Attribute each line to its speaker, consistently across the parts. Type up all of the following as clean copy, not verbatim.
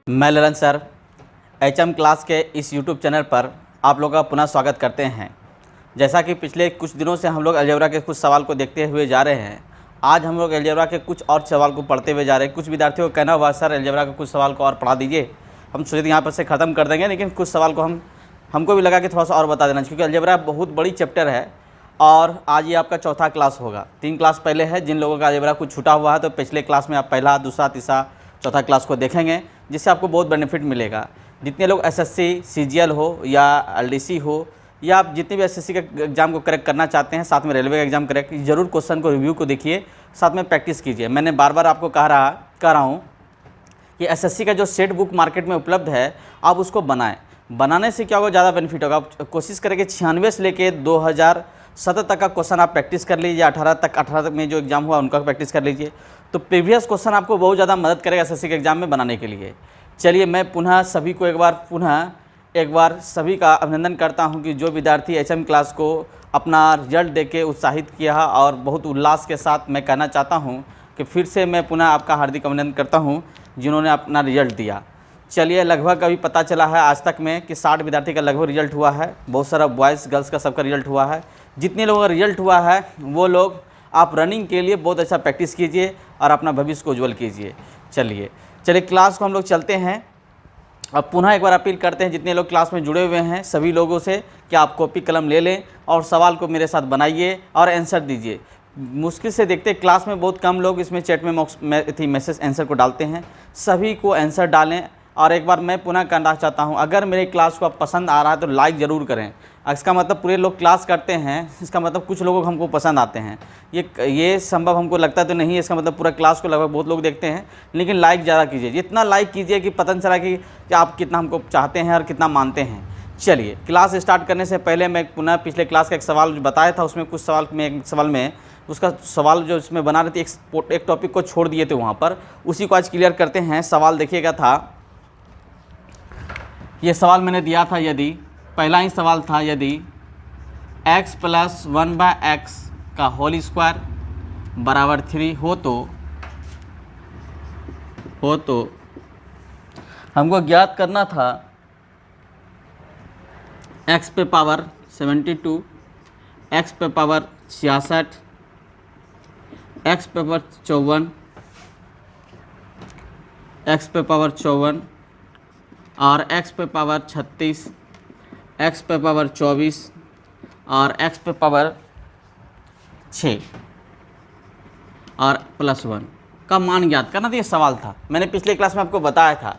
Speaker 1: मैं Lalan sir HM class के इस YouTube चैनल पर आप लोगों का पुनः स्वागत करते हैं। जैसा कि पिछले कुछ दिनों से हम लोग अलजेब्रा के कुछ सवाल को देखते हुए जा रहे हैं, आज हम लोग अलजेब्रा के कुछ और सवाल को पढ़ते हुए जा रहे हैं। कुछ विद्यार्थियों का कहना हुआ सर अलजेब्रा के कुछ सवाल को और पढ़ा दीजिए। हम सोचे यहाँ पर से ख़त्म कर देंगे, लेकिन कुछ सवाल को हमको भी लगा कि थोड़ा सा और बता देना, क्योंकि अलजेब्रा बहुत बड़ी चैप्टर है और आज ये आपका चौथा क्लास होगा। 3 क्लास पहले है। जिन लोगों का अलजेब्रा कुछ छूटा हुआ है तो पिछले क्लास में आप पहला, दूसरा, तीसरा, चौथा क्लास को देखेंगे, जिससे आपको बहुत बेनिफिट मिलेगा। जितने लोग SSC, CGL हो या LDC हो या आप जितने भी SSC के एग्ज़ाम को करेक्ट करना चाहते हैं, साथ में रेलवे का एग्ज़ाम करेक्ट, ज़रूर क्वेश्चन को रिव्यू को देखिए, साथ में प्रैक्टिस कीजिए। मैंने बार बार आपको कह रहा हूँ कि SSC का जो सेट बुक मार्केट में उपलब्ध है, आप उसको बनाएं। बनाने से क्या होगा, ज़्यादा बेनिफिट होगा। आप कोशिश करें कि 96 से लेके 2017 तक का क्वेश्चन आप प्रैक्टिस कर लीजिए। 18 तक में जो एग्ज़ाम हुआ उनका प्रैक्टिस कर लीजिए, तो प्रीवियस क्वेश्चन आपको बहुत ज़्यादा मदद करेगा SSC के एग्ज़ाम में बनाने के लिए। चलिए, मैं पुनः सभी को एक बार सभी का अभिनंदन करता हूं कि जो विद्यार्थी HM क्लास को अपना रिजल्ट देके उत्साहित किया और बहुत उल्लास के साथ मैं कहना चाहता हूं कि फिर से मैं पुनः आपका हार्दिक अभिनंदन करता हूं जिन्होंने अपना रिजल्ट दिया। चलिए, लगभग अभी पता चला है आज तक में कि 60 विद्यार्थी का लगभग रिजल्ट हुआ है। बहुत सारा बॉयज़ गर्ल्स का सबका रिजल्ट हुआ है। जितने लोगों का रिजल्ट हुआ है वो लोग आप रनिंग के लिए बहुत अच्छा प्रैक्टिस कीजिए और अपना भविष्य को उज्जवल कीजिए। चलिए क्लास को हम लोग चलते हैं। अब पुनः एक बार अपील करते हैं जितने लोग क्लास में जुड़े हुए हैं सभी लोगों से कि आप कॉपी कलम ले लें और सवाल को मेरे साथ बनाइए और आंसर दीजिए। मुश्किल से देखते हैं क्लास में बहुत कम लोग इसमें चैट में मैसेज आंसर को डालते हैं। सभी को आंसर डालें। और एक बार मैं पुनः कहना चाहता हूं, अगर मेरे क्लास को पसंद आ रहा है तो लाइक ज़रूर करें। इसका मतलब पूरे लोग क्लास करते हैं, इसका मतलब कुछ लोगों को हमको पसंद आते हैं। ये संभव हमको लगता तो नहीं है। इसका मतलब पूरा क्लास को लगभग बहुत लोग देखते हैं, लेकिन लाइक ज़्यादा कीजिए। जितना लाइक कीजिए कि पता चला कि आप कितना हमको चाहते हैं और कितना मानते हैं। चलिए, क्लास स्टार्ट करने से पहले मैं पुनः पिछले क्लास का एक सवाल जो बताया था, उसमें कुछ सवाल में एक सवाल में उसका सवाल जो इसमें बना रहे थे, एक टॉपिक को छोड़ दिए थे वहाँ पर, उसी को आज क्लियर करते हैं। सवाल देखिएगा था, ये सवाल मैंने दिया था, यदि पहला ही सवाल था, यदि x + 1/x का होल स्क्वायर बराबर 3 हो तो हमको ज्ञात करना था x पे पावर 72, x पे पावर 66, x पे पावर 54, x पे पावर 54 और x पे पावर 36, x पे पावर 24 और x पे पावर 6 और +1 का मान ज्ञात करना था। ये सवाल था, मैंने पिछले क्लास में आपको बताया था।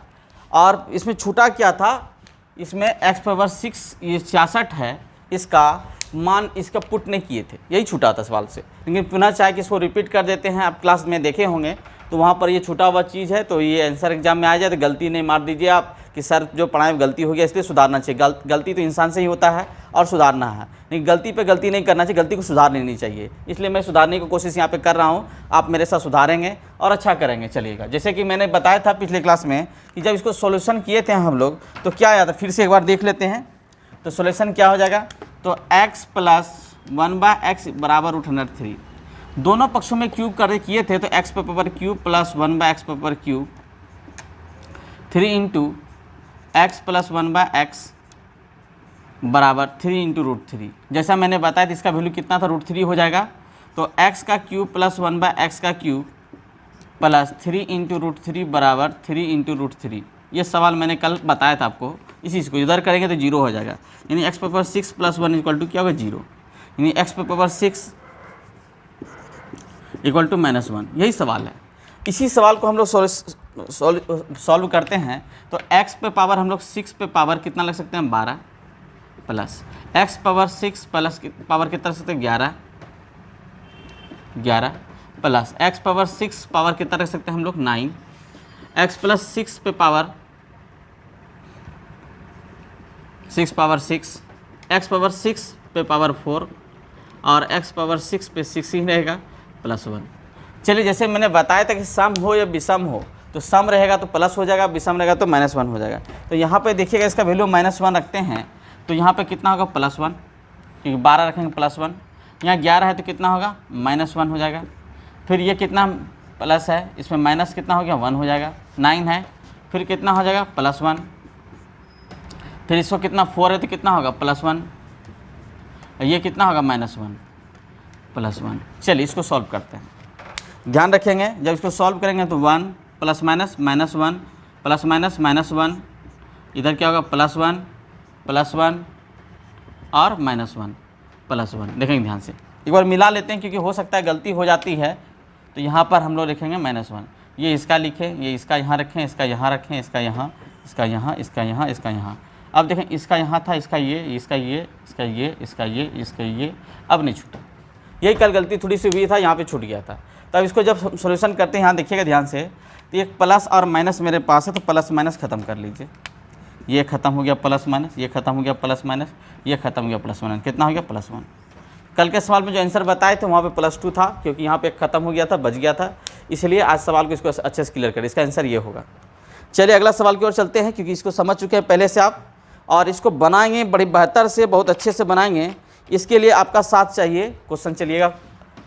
Speaker 1: और इसमें छूटा क्या था, इसमें x पावर 6 ये 66 है, इसका मान इसका पुट नहीं किए थे, यही छूटा था सवाल से। लेकिन पुनः चाहे कि इसको रिपीट कर देते हैं, आप क्लास में देखे होंगे तो वहाँ पर ये छूटा हुआ चीज़ है, तो ये आंसर एग्जाम में आ जाए तो गलती नहीं मार दीजिए आप कि सर जो पढ़ाई में गलती हो गया इसलिए सुधारना चाहिए। गलती तो इंसान से ही होता है और सुधारना है, लेकिन गलती पे गलती नहीं करना चाहिए, गलती को सुधार लेनी चाहिए। इसलिए मैं सुधारने की कोशिश यहाँ पे कर रहा हूँ, आप मेरे साथ सुधारेंगे और अच्छा करेंगे। चलिएगा, जैसे कि मैंने बताया था पिछले क्लास में कि जब इसको सोल्यूशन किए थे हम लोग तो क्या आया था, फिर से एक बार देख लेते हैं। तो सोल्यूशन क्या हो जाएगा, तो x + 1/x बराबर √3। दोनों पक्षों में क्यूब कर किए थे, तो x पे पावर क्यूब + 1/x पे पावर क्यूब 3 × x + 1/x बराबर 3 × √3। जैसा मैंने बताया था इसका वैल्यू कितना था, √3 हो जाएगा। तो x का क्यूब + 1/x का क्यूब + 3 × √3 बराबर 3 × √3। ये सवाल मैंने कल बताया था आपको। इसी को इधर करेंगे तो 0 हो जाएगा, यानी x पे पावर 6 + 1 = क्या होगा, 0। यानी x पे पावर 6 = -1। यही सवाल है। इसी सवाल को हम लोग सॉल्व करते हैं। तो x पे पावर हम लोग 6 पे पावर कितना लग सकते हैं, 12 plus x power 6 plus power कितना रख सकते हैं, 11 प्लस x पावर 6 पावर कितना रख सकते हैं हम लोग, 9। x + 6 पे पावर 6 पावर 6, x पावर 6 पे पावर 4 और x पावर 6 पे 6 ही रहेगा +1। चलिए, जैसे मैंने बताया था कि सम हो या विषम हो, तो सम रहेगा तो प्लस हो जाएगा, विषम रहेगा तो -1 हो जाएगा। तो यहाँ पे देखिएगा इसका वैल्यू -1 रखते हैं तो यहाँ पे कितना होगा, +1, क्योंकि 12 रखेंगे +1। यहाँ 11 है तो कितना होगा, -1 हो जाएगा। फिर ये कितना प्लस है, इसमें माइनस कितना हो गया, 1 हो जाएगा। 9 है फिर कितना हो जाएगा +1, फिर इसको कितना 4 है तो कितना होगा +1, ये कितना होगा -1 +1। चलिए इसको सॉल्व करते हैं। ध्यान रखेंगे जब इसको सॉल्व करेंगे तो 1 + -, -1 + -1, इधर क्या होगा +1 +1 और -1 +1। देखेंगे ध्यान से, एक बार मिला लेते हैं क्योंकि हो सकता है गलती हो जाती है। तो यहाँ पर हम लोग लिखेंगे -1, ये इसका लिखें, ये इसका यहाँ रखें, इसका यहाँ रखें, इसका यहाँ, इसका यहाँ, इसका यहाँ, इसका यहाँ। अब देखें इसका यहाँ था, इसका ये, इसका ये, इसका ये, इसका ये, इसका ये, अब नहीं छूटा। यही कल गलती थोड़ी सी हुई था, यहाँ पे छूट गया था। तब इसको जब सॉल्यूशन करते हैं यहाँ देखिएगा ध्यान से, तो एक प्लस और माइनस मेरे पास है, तो प्लस माइनस ख़त्म कर लीजिए। ये ख़त्म हो गया प्लस माइनस, ये ख़त्म हो गया प्लस माइनस, ये ख़त्म हो गया प्लस माइनस, कितना हो गया +1। कल के सवाल में जो आंसर बताए थे वहाँ पे +2 था, क्योंकि यहाँ पे ख़त्म हो गया था, बच गया था, इसलिए आज सवाल को इसको अच्छे से क्लियर करें। इसका आंसर ये होगा। चलिए अगला सवाल की ओर चलते हैं, क्योंकि इसको समझ चुके हैं पहले से आप, और इसको बनाएंगे बड़ी बेहतर से, बहुत अच्छे से बनाएंगे। इसके लिए आपका साथ चाहिए। क्वेश्चन चलिएगा,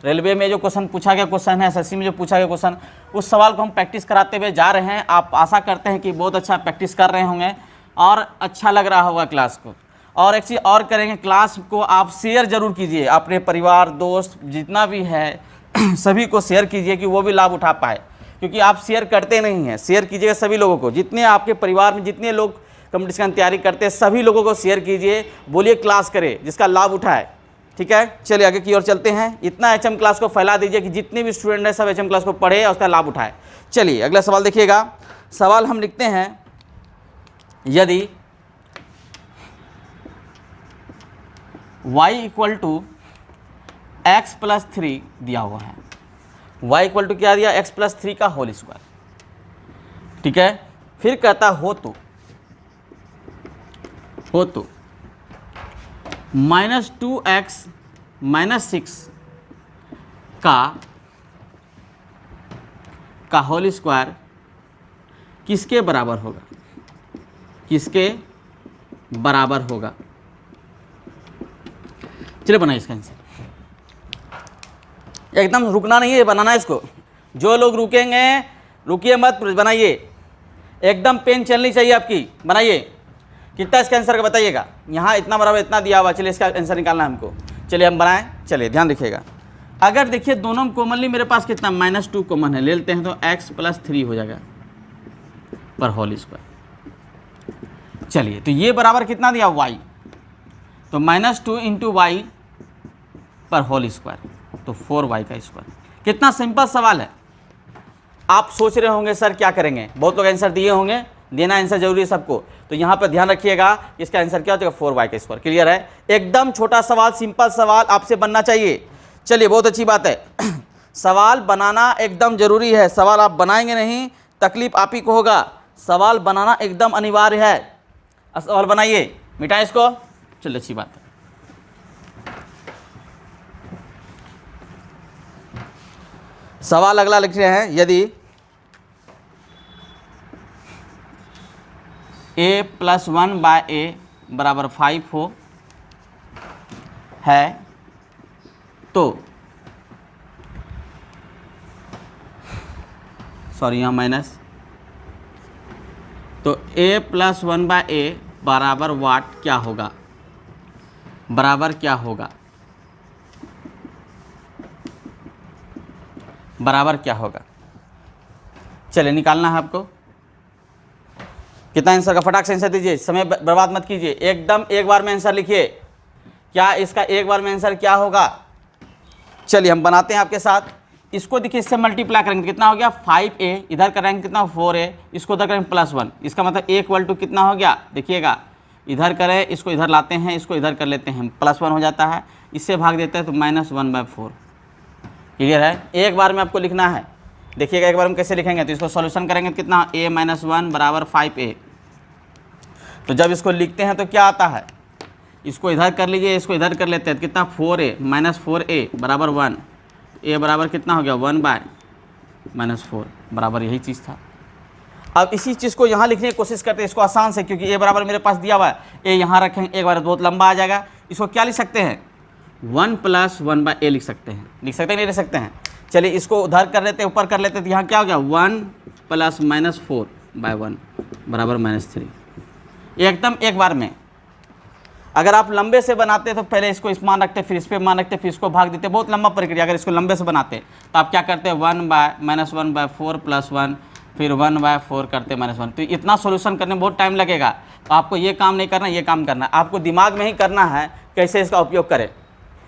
Speaker 1: रेलवे में जो क्वेश्चन पूछा गया क्वेश्चन है, एसएससी में जो पूछा गया क्वेश्चन, उस सवाल को हम प्रैक्टिस कराते हुए जा रहे हैं। आप आशा करते हैं कि बहुत अच्छा प्रैक्टिस कर रहे होंगे और अच्छा लग रहा होगा क्लास को। और एक चीज़ और करेंगे, क्लास को आप शेयर ज़रूर कीजिए, अपने परिवार दोस्त जितना भी है सभी को शेयर कीजिए कि वो भी लाभ उठा पाए, क्योंकि आप शेयर करते नहीं हैं। शेयर कीजिएगा सभी लोगों को, जितने आपके परिवार में जितने लोग कंपटीशन की तैयारी करते हैं सभी लोगों को शेयर कीजिए, बोलिए क्लास करे जिसका लाभ उठाए। ठीक है, चलिए आगे की ओर चलते हैं। इतना HM क्लास को फैला दीजिए कि जितने भी स्टूडेंट हैं सब HM क्लास को पढ़े और उसका लाभ उठाए। चलिए अगला सवाल देखिएगा। सवाल हम लिखते हैं, यदि y = x + 3 दिया हुआ है, y = क्या दिया, x + 3 का होल स्क्वायर। ठीक है, फिर कहता हो तो -2x - 6 का होल स्क्वायर किसके बराबर होगा, किसके बराबर होगा। चलिए बनाइए इसका आंसर। एकदम रुकना नहीं है, बनाना है इसको। जो लोग रुकेंगे रुकिए मत, बनाइए एकदम, पेन चलनी चाहिए आपकी। बनाइए, कितना इसका आंसर का बताइएगा। यहाँ इतना बराबर इतना दिया हुआ, चलिए इसका आंसर निकालना है हमको। चलिए हम बनाएं। चलिए ध्यान रखिएगा, अगर देखिए दोनों में कॉमनली मेरे पास कितना -2 कॉमन है, ले लेते हैं तो x + 3 हो जाएगा पर होल स्क्वायर। चलिए तो ये बराबर कितना दिया y, तो -2 × y पर होल स्क्वायर, तो 4y का स्क्वायर। कितना सिंपल सवाल है। आप सोच रहे होंगे सर क्या करेंगे, बहुत लोग आंसर दिए होंगे, देना आंसर जरूरी है सबको। तो यहाँ पर ध्यान रखिएगा, इसका आंसर क्या हो जाएगा 4y का स्क्वायर। क्लियर है, एकदम छोटा सवाल, सिंपल सवाल आपसे बनना चाहिए। चलिए बहुत अच्छी बात है, सवाल बनाना एकदम जरूरी है। सवाल आप बनाएंगे नहीं, तकलीफ आप ही को होगा। सवाल बनाना एकदम अनिवार्य है। सवाल बनाइए, मिटाएं इसको। चलिए अच्छी बात है। सवाल अगला लिख रहे हैं, यदि a + 1/a = 5 हो है तो, सॉरी यहाँ माइनस, तो a + 1/a बराबर वाट क्या होगा, बराबर क्या होगा, बराबर क्या होगा। चलिए निकालना है आपको। कितना आंसर का फटाक से आंसर दीजिए, समय बर्बाद मत कीजिए, एकदम एक बार में आंसर लिखिए। क्या इसका एक बार में आंसर क्या होगा। चलिए हम बनाते हैं आपके साथ। इसको देखिए, इससे मल्टीप्लाई करेंगे कितना हो गया 5a, इधर करेंगे कितना 4a, इसको उधर करेंगे +1, इसका मतलब a = कितना हो गया, देखिएगा इधर करें, इसको इधर लाते हैं, इसको इधर कर लेते हैं, +1 हो जाता है, इससे भाग देते हैं तो -1/4। क्लियर है, एक बार में आपको लिखना है। देखिएगा एक बार हम कैसे लिखेंगे, तो इसको सॉल्यूशन करेंगे तो कितना, a - 1 = 5a। तो जब इसको लिखते हैं तो क्या आता है, इसको इधर कर लीजिए, इसको इधर कर लेते हैं, कितना 4a - 4a = 1, a बराबर कितना हो गया 1/-4 बराबर यही चीज़ था। अब इसी चीज़ को यहाँ लिखने की कोशिश करते हैं, इसको आसान से, क्योंकि a बराबर मेरे पास दिया हुआ है, a यहाँ रखेंगे, एक बार बहुत लंबा आ जाएगा। इसको क्या लिख सकते हैं, 1 + 1/a लिख सकते हैं, नहीं लिख सकते हैं। चलिए इसको उधर कर लेते हैं, ऊपर कर लेते हैं, तो यहाँ क्या हो गया 1 + -4 1 बराबर -3। एकदम एक बार में। अगर आप लंबे से बनाते तो पहले इसको इस मान रखते, फिर इस पे मान रखते, फिर इसको भाग देते, बहुत लंबा प्रक्रिया। अगर इसको लंबे से बनाते तो आप क्या करते, 1/-1/4 + 1, फिर 1/4 करते -1। तो इतना सॉल्यूशन करने में बहुत टाइम लगेगा। तो आपको ये काम नहीं करना, ये काम करना है, आपको दिमाग में ही करना है कैसे इसका उपयोग करें।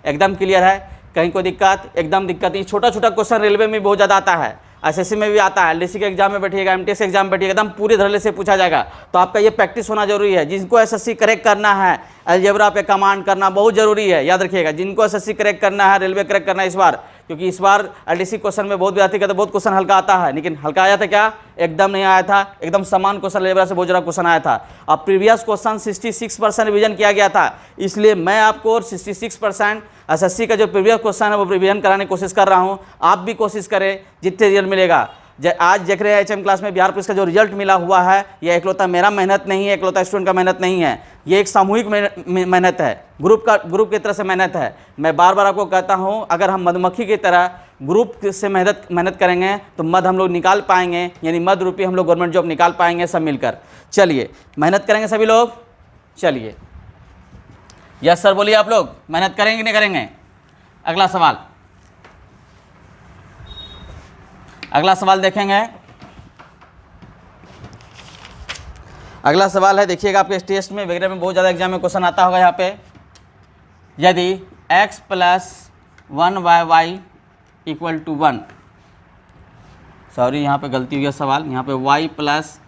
Speaker 1: एकदम क्लियर है? कहीं कोई दिक्कत? एकदम दिक्कत नहीं। छोटा छोटा क्वेश्चन रेलवे में बहुत ज़्यादा आता है, एसएससी में भी आता है, एलडीसी के एग्जाम में बैठिएगा, एमटीएस के एग्जाम में बैठिएगा, एकदम पूरे धड़ल्ले से पूछा जाएगा। तो आपका ये प्रैक्टिस होना जरूरी है। जिनको एसएससी करेक्ट करना है, अलजेब्रा पे कमांड करना बहुत जरूरी है, याद रखिएगा। जिनको एसएससी करेक्ट करना है, रेलवे करेक्ट करना है इस बार, क्योंकि इस बार एलडीसी क्वेश्चन में बहुत विद्यार्थी कहते बहुत क्वेश्चन हल्का आता है, लेकिन हल्का आया था क्या? एकदम नहीं आया था, एकदम समान क्वेश्चन अलजेब्रा से बहुत ज़्यादा क्वेश्चन आया था। अब प्रीवियस क्वेश्चन 66% रिवीजन किया गया था, इसलिए मैं आपको 66% एसएससी का जो प्रीवियस क्वेश्चन है वो रिवीजन कराने की कोशिश कर रहा हूँ। आप भी कोशिश करें, जितने रिजल्ट मिलेगा। आज देख रहे हैं एचएम क्लास में बिहार पुलिस का जो रिजल्ट मिला हुआ है, ये एकलौता मेरा मेहनत नहीं है, एकलौता स्टूडेंट का मेहनत नहीं है, ये एक सामूहिक मेहनत है, ग्रुप की तरह से मेहनत है। मैं बार बार आपको कहता हूँ, अगर हम मधुमक्खी की तरह ग्रुप से मेहनत करेंगे तो मध हम लोग निकाल पाएंगे, यानी मध रूपी हम लोग गवर्नमेंट जॉब निकाल पाएंगे सब मिलकर। चलिए मेहनत करेंगे सभी लोग। चलिए यस सर बोलिए, आप लोग मेहनत करेंगे कि नहीं करेंगे? अगला सवाल, अगला सवाल देखेंगे। अगला सवाल है, देखिएगा आपके टेस्ट में वगैरह में बहुत ज़्यादा एग्जाम में क्वेश्चन आता होगा। यहाँ पे यदि x + 1/y = 1, सॉरी यहाँ पे गलती हुई है सवाल, यहाँ पे y +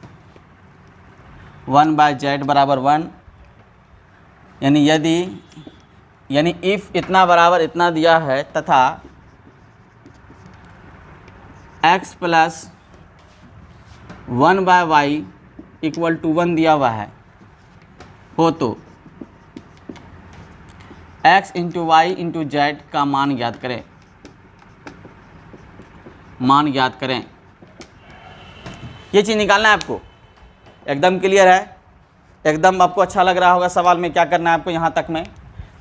Speaker 1: 1/z = 1, यानी इफ़ इतना बराबर इतना दिया है तथा x + 1/y = 1 दिया हुआ है हो तो x × y × z का मान ज्ञात करें। मान ज्ञात करें, ये चीज़ निकालना है आपको। एकदम क्लियर है? एकदम आपको अच्छा लग रहा होगा सवाल में क्या करना है आपको यहाँ तक में।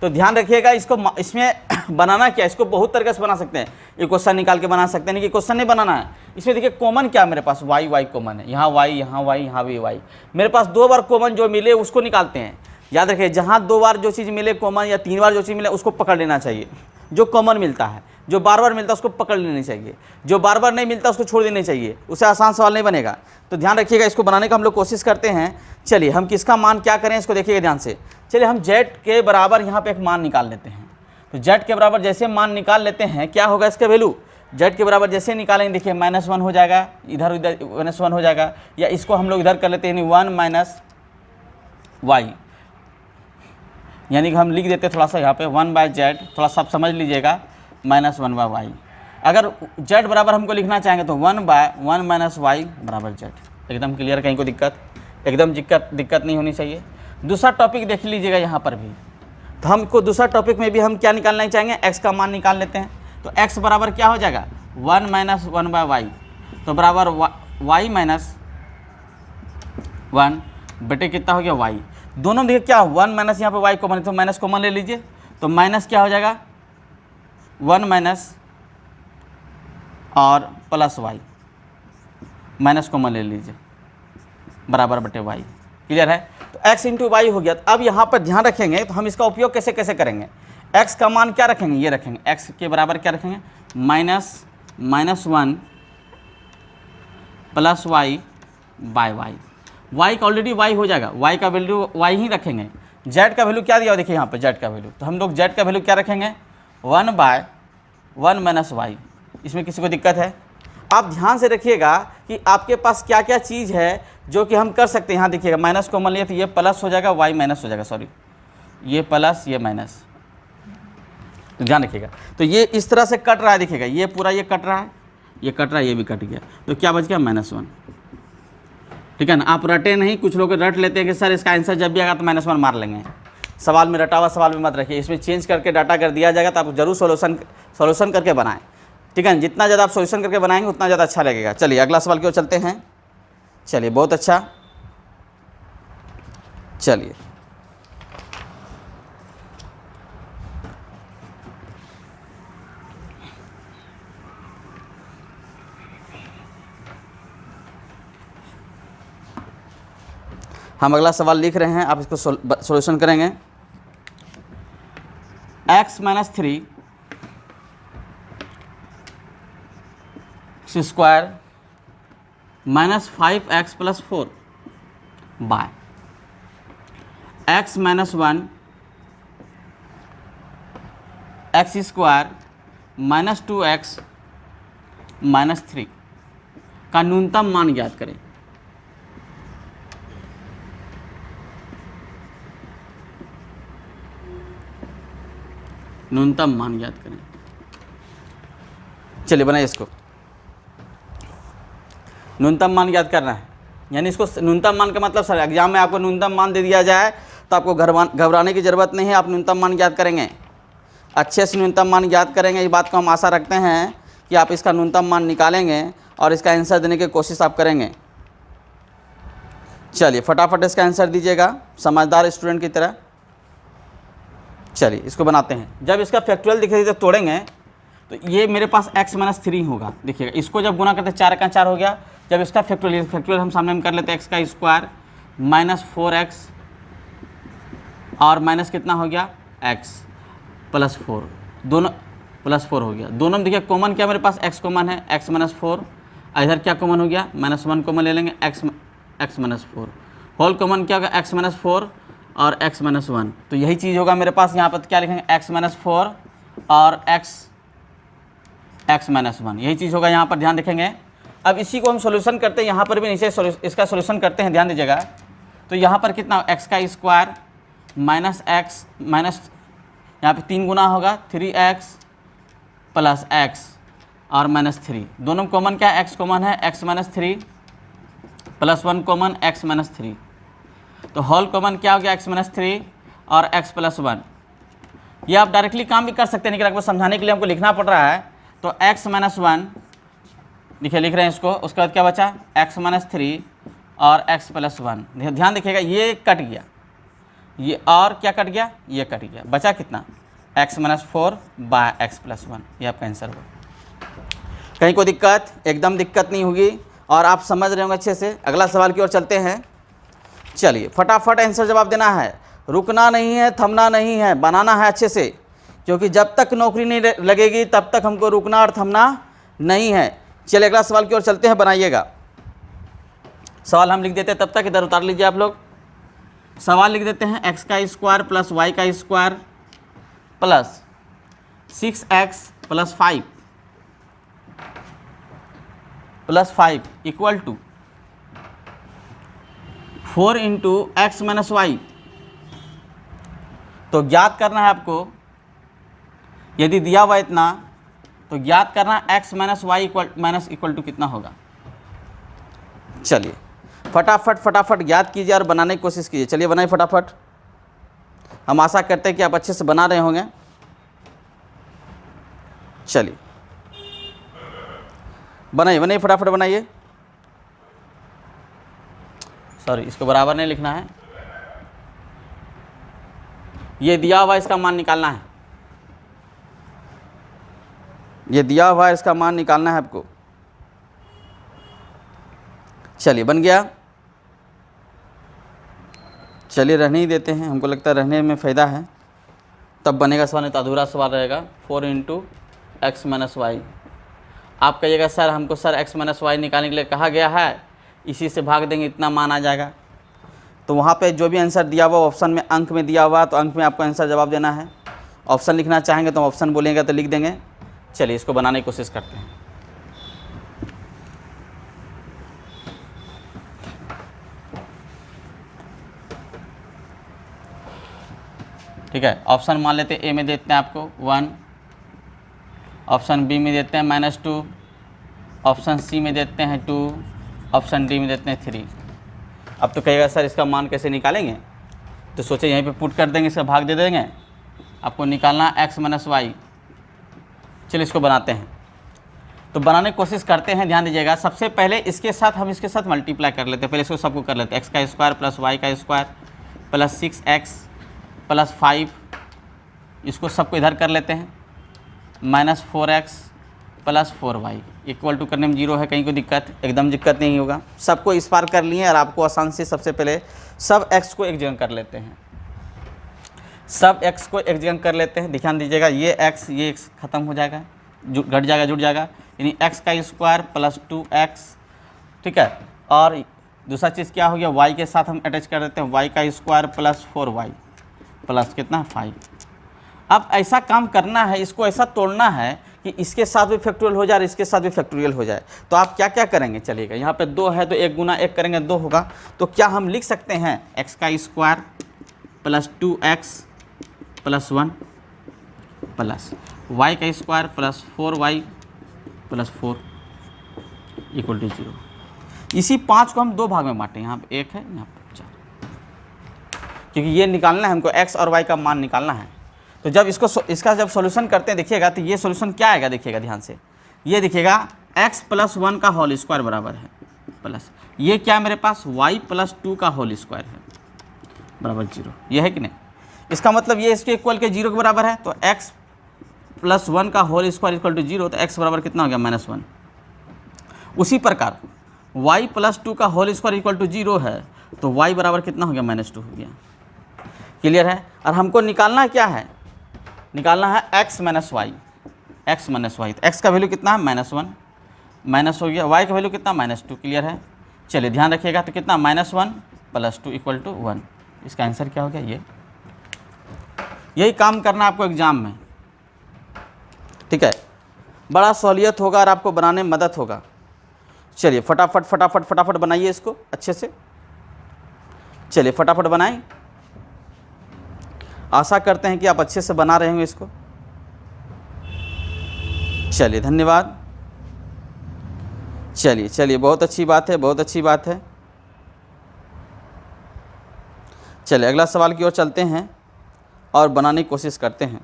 Speaker 1: तो ध्यान रखिएगा, इसको इसमें बनाना क्या, इसको बहुत तरीके से बना सकते हैं। ये क्वेश्चन निकाल के बना सकते हैं, नहीं कि क्वेश्चन नहीं बनाना है। इसमें देखिए कॉमन क्या मेरे पास, y कॉमन है, यहाँ y, यहाँ y, यहाँ भी y। मेरे पास 2 बार कॉमन जो मिले उसको निकालते हैं। याद रखिए, जहाँ 2 बार जो चीज़ मिले कॉमन या 3 बार जो चीज़ मिले उसको पकड़ लेना चाहिए। जो कॉमन मिलता है, जो बार बार मिलता है उसको पकड़ लेनी चाहिए, जो बार बार नहीं मिलता उसको छोड़ देनी चाहिए, उससे आसान सवाल नहीं बनेगा। तो ध्यान रखिएगा, इसको बनाने का हम लोग कोशिश करते हैं। चलिए हम किसका मान क्या करें इसको देखिएगा ध्यान से। चलिए हम z के बराबर यहाँ पे एक मान निकाल लेते हैं। तो z के बराबर जैसे मान निकाल लेते हैं, क्या होगा इसका वैल्यू, z के बराबर जैसे निकालेंगे देखिए -1 हो जाएगा, इधर उधर -1 हो जाएगा, या इसको हम लोग इधर कर लेते हैं, यानी 1 - y, यानी कि हम लिख देते थोड़ा सा यहाँ पे 1/z, थोड़ा सा समझ लीजिएगा, -1/y। अगर z बराबर हमको लिखना चाहेंगे तो 1/1 - y = z। एकदम क्लियर? कहीं को दिक्कत? एकदम दिक्कत नहीं होनी चाहिए। दूसरा टॉपिक देख लीजिएगा यहाँ पर भी। तो हमको दूसरा टॉपिक में भी हम क्या निकालना चाहेंगे, x का मान निकाल लेते हैं। तो x बराबर क्या हो जाएगा, 1 - 1/y, तो बराबर y - 1 बटे कितना हो गया y। दोनों देखिए क्या 1 माइनस यहाँ पे y कॉमन है, तो माइनस कॉमन ले लीजिए, तो माइनस क्या हो जाएगा 1 माइनस और प्लस y, माइनस कॉमन ले लीजिए, बराबर बटे y। क्लियर है? तो x × y हो गया। अब यहाँ पर ध्यान रखेंगे तो हम इसका उपयोग कैसे कैसे करेंगे। x का मान क्या रखेंगे, ये रखेंगे, x के बराबर क्या रखेंगे, -1 + y/y। y का ऑलरेडी y हो जाएगा, y का वैल्यू y ही रखेंगे। z का वैल्यू क्या दिया देखिए यहाँ पर z का वैल्यू, तो हम लोग z का वैल्यू क्या रखेंगे, 1/1 - y। इसमें किसी को दिक्कत है? आप ध्यान से रखिएगा कि आपके पास क्या क्या चीज़ है जो कि हम कर सकते हैं। यहाँ देखिएगा माइनस कॉमन लिए तो ये प्लस हो जाएगा, y माइनस हो जाएगा, सॉरी ये प्लस ये माइनस, तो ध्यान रखिएगा। तो ये इस तरह से कट रहा है, देखिएगा ये पूरा ये कट रहा है, ये कट रहा है, ये भी कट गया, तो क्या बच गया -1। ठीक है ना? आप रटे नहीं, कुछ लोग रट लेते हैं कि सर इसका आंसर जब भी आएगा तो -1 मार लेंगे। सवाल में रटा हुआ सवाल में मत रखिए, इसमें चेंज करके डाटा कर दिया जाएगा, तो आप जरूर सोल्यूशन करके बनाएं। ठीक है? जितना ज़्यादा आप सोल्यूशन करके बनाएंगे उतना ज़्यादा अच्छा लगेगा। चलिए अगला सवाल की ओर चलते हैं। चलिए बहुत अच्छा, चलिए हम अगला सवाल लिख रहे हैं, आप इसको सॉल्यूशन करेंगे। x minus 3 square minus 5x plus 4 by x minus 1 x square minus 2x minus 3 का न्यूनतम मान ज्ञात करें। न्यूनतम मान ज्ञात करें। चलिए बनाइए इसको। न्यूनतम मान ज्ञात करना है, यानी इसको न्यूनतम मान का मतलब सर एग्जाम में आपको न्यूनतम मान दे दिया जाए तो आपको घबराने की ज़रूरत नहीं है, आप न्यूनतम मान ज्ञात करेंगे, अच्छे से न्यूनतम मान ज्ञात करेंगे। इस बात को हम आशा रखते हैं कि आप इसका न्यूनतम मान निकालेंगे और इसका आंसर देने की कोशिश आप करेंगे। चलिए फटाफट इसका आंसर दीजिएगा समझदार स्टूडेंट की तरह। चलिए इसको बनाते हैं। जब इसका फैक्टोरियल दिखेगा जब तोड़ेंगे तो ये मेरे पास x माइनस 3 होगा। देखिएगा इसको जब गुना करते 4 का 4 हो गया। जब इसका फैक्टोरियल हम सामने में कर लेते हैं x का स्क्वायर माइनस 4x और माइनस कितना हो गया x प्लस 4, दोनों प्लस 4 हो गया। दोनों में देखिए कॉमन क्या मेरे पास x कॉमन है, x माइनस 4, इधर क्या कॉमन हो गया माइनस 1 कॉमन ले लेंगे, x माइनस 4 होल कॉमन क्या होगा x माइनस 4 और x माइनस 1। तो यही चीज़ होगा मेरे पास। यहाँ पर क्या लिखेंगे x माइनस 4 और x माइनस 1, यही चीज़ होगा यहाँ पर, ध्यान रखेंगे। अब इसी को हम सॉल्यूशन करते हैं, यहाँ पर भी नीचे इसका सॉल्यूशन करते हैं, ध्यान दीजिएगा। तो यहाँ पर कितना x का स्क्वायर माइनस x माइनस यहाँ पे 3 गुना होगा 3x प्लस x और माइनस 3, दोनों कॉमन क्या है x कॉमन है, x minus 3 plus 1 common x minus 3, तो होल कॉमन क्या हो गया x माइनस 3 और x प्लस 1। ये आप डायरेक्टली काम भी कर सकते हैं, लेकिन आपको समझाने के लिए हमको लिखना पड़ रहा है। तो x माइनस 1 देखिए लिख रहे हैं इसको, उसके बाद क्या बचा x माइनस 3 और x प्लस 1। ध्यान देखिएगा ये कट गया, ये और क्या कट गया, ये कट गया, बचा कितना x minus 4 by x plus 1। ये आपका आंसर होगा। कहीं कोई दिक्कत, एकदम दिक्कत नहीं होगी और आप समझ रहे होंगे अच्छे से। अगला सवाल की ओर चलते हैं। चलिए फटाफट आंसर जवाब देना है, रुकना नहीं है, थमना नहीं है, बनाना है अच्छे से, क्योंकि जब तक नौकरी नहीं लगेगी तब तक हमको रुकना और थमना नहीं है। चलिए अगला सवाल की ओर चलते हैं, बनाइएगा। सवाल हम लिख देते हैं, तब तक इधर उतार लीजिए आप लोग। सवाल लिख देते हैं x का स्क्वायर प्लस y का square plus 6x plus 5 equal to 4 into X minus Y. तो ज्ञात करना है आपको, यदि दिया हुआ इतना तो ज्ञात करना x minus y equal to कितना होगा। चलिए फटाफट ज्ञात कीजिए और बनाने की कोशिश कीजिए। चलिए बनाइए फटाफट, हम आशा करते हैं कि आप अच्छे से बना रहे होंगे। चलिए बनाइए फटाफट बनाइए। सॉरी इसको बराबर नहीं लिखना है, ये दिया हुआ इसका मान निकालना है, ये दिया हुआ इसका मान निकालना है आपको। चलिए बन गया। चलिए रहने ही देते हैं, हमको लगता है रहने में फ़ायदा है, तब बनेगा सवाल, नहीं तो अधूरा सवाल रहेगा। 4 इंटू एक्स माइनस वाई। आप कहिएगा सर हमको सर एक्स माइनस वाई निकालने के लिए कहा गया है, इसी से भाग देंगे इतना मान आ जाएगा। तो वहाँ पे जो भी आंसर दिया हुआ ऑप्शन में अंक में दिया हुआ, तो अंक में आपको आंसर जवाब देना है। ऑप्शन लिखना चाहेंगे तो ऑप्शन बोलेंगे तो लिख देंगे। चलिए इसको बनाने की कोशिश करते हैं। ठीक है, ऑप्शन मान लेते हैं ए में देते हैं आपको 1, ऑप्शन बी में देते हैं -2, ऑप्शन सी में देते हैं 2, ऑप्शन डी में देते हैं 3। अब तो कहेगा सर इसका मान कैसे निकालेंगे, तो सोचे यहीं पे पुट कर देंगे, इसका भाग दे देंगे, आपको निकालना x माइनस वाई। चलिए इसको बनाते हैं, तो बनाने की कोशिश करते हैं। ध्यान दीजिएगा, सबसे पहले इसके साथ हम इसके साथ मल्टीप्लाई कर लेते हैं। पहले इसको सबको कर लेते हैं, x का स्क्वायर प्लस y का स्क्वायर प्लस 6x प्लस 5, इसको सबको इधर कर लेते हैं, -4x plus 4y equal to करने में 0 है, कहीं कोई दिक्कत, एकदम दिक्कत नहीं होगा। सबको इस पार कर लिए और आपको आसान से सबसे पहले सब x को एक जगह कर लेते हैं, सब x को एक जगह कर लेते हैं। ध्यान दीजिएगा, ये x ख़त्म हो जाएगा, घट जाएगा, जुड़ जाएगा, यानी x का स्क्वायर प्लस 2x, ठीक है। और दूसरा चीज़ क्या हो गया, y के साथ हम अटैच कर देते हैं, y का स्क्वायर प्लस 4y प्लस कितना 5। अब ऐसा काम करना है, इसको ऐसा तोड़ना है कि इसके साथ भी फैक्टोरियल हो जाए और इसके साथ भी फैक्टोरियल हो जाए। तो आप क्या क्या करेंगे, चलिएगा यहाँ पे 2 है तो 1 गुना 1 करेंगे 2 होगा। तो क्या हम लिख सकते हैं x का square plus 2x plus 1 plus y का square plus 4y plus 4 equal to 0। इसी 5 को हम 2 भाग में बांटें, यहाँ पे 1 है, यहाँ पे 4, क्योंकि ये निकालना है हमको, x और y का मान निकालना है। तो जब इसका जब सॉल्यूशन करते हैं देखिएगा, तो ये सॉल्यूशन क्या आएगा, देखिएगा ध्यान से, ये देखिएगा x प्लस 1 का होल स्क्वायर बराबर है प्लस ये क्या है मेरे पास y प्लस 2 का होल स्क्वायर है बराबर 0, ये है कि नहीं। इसका मतलब ये इसके इक्वल के 0 के बराबर है, तो x प्लस 1 का होल स्क्वायर इक्वल टू 0, तो x बराबर कितना हो गया -1। उसी प्रकार y प्लस 2 का होल स्क्वायर इक्वल टू 0 है, तो y बराबर कितना हो गया -2 हो गया। क्लियर है। और हमको निकालना क्या है, निकालना है x minus y, x minus Y, तो x का वैल्यू कितना है -1 माइनस हो गया, y का वैल्यू कितना -2। क्लियर है। चलिए ध्यान रखिएगा, तो कितना -1 प्लस 2 इक्वल टू 1, इसका आंसर क्या हो गया, ये। यही काम करना आपको एग्जाम में, ठीक है, बड़ा सहूलियत होगा और आपको बनाने में मदद होगा। चलिए फटाफट फटाफट फटाफट बनाइए इसको अच्छे से, चलिए फटाफट बनाएं। आशा करते हैं कि आप अच्छे से बना रहे होंगे इसको। चलिए धन्यवाद। चलिए चलिए, बहुत अच्छी बात है, बहुत अच्छी बात है। चलिए अगला सवाल की ओर चलते हैं और बनाने की कोशिश करते हैं।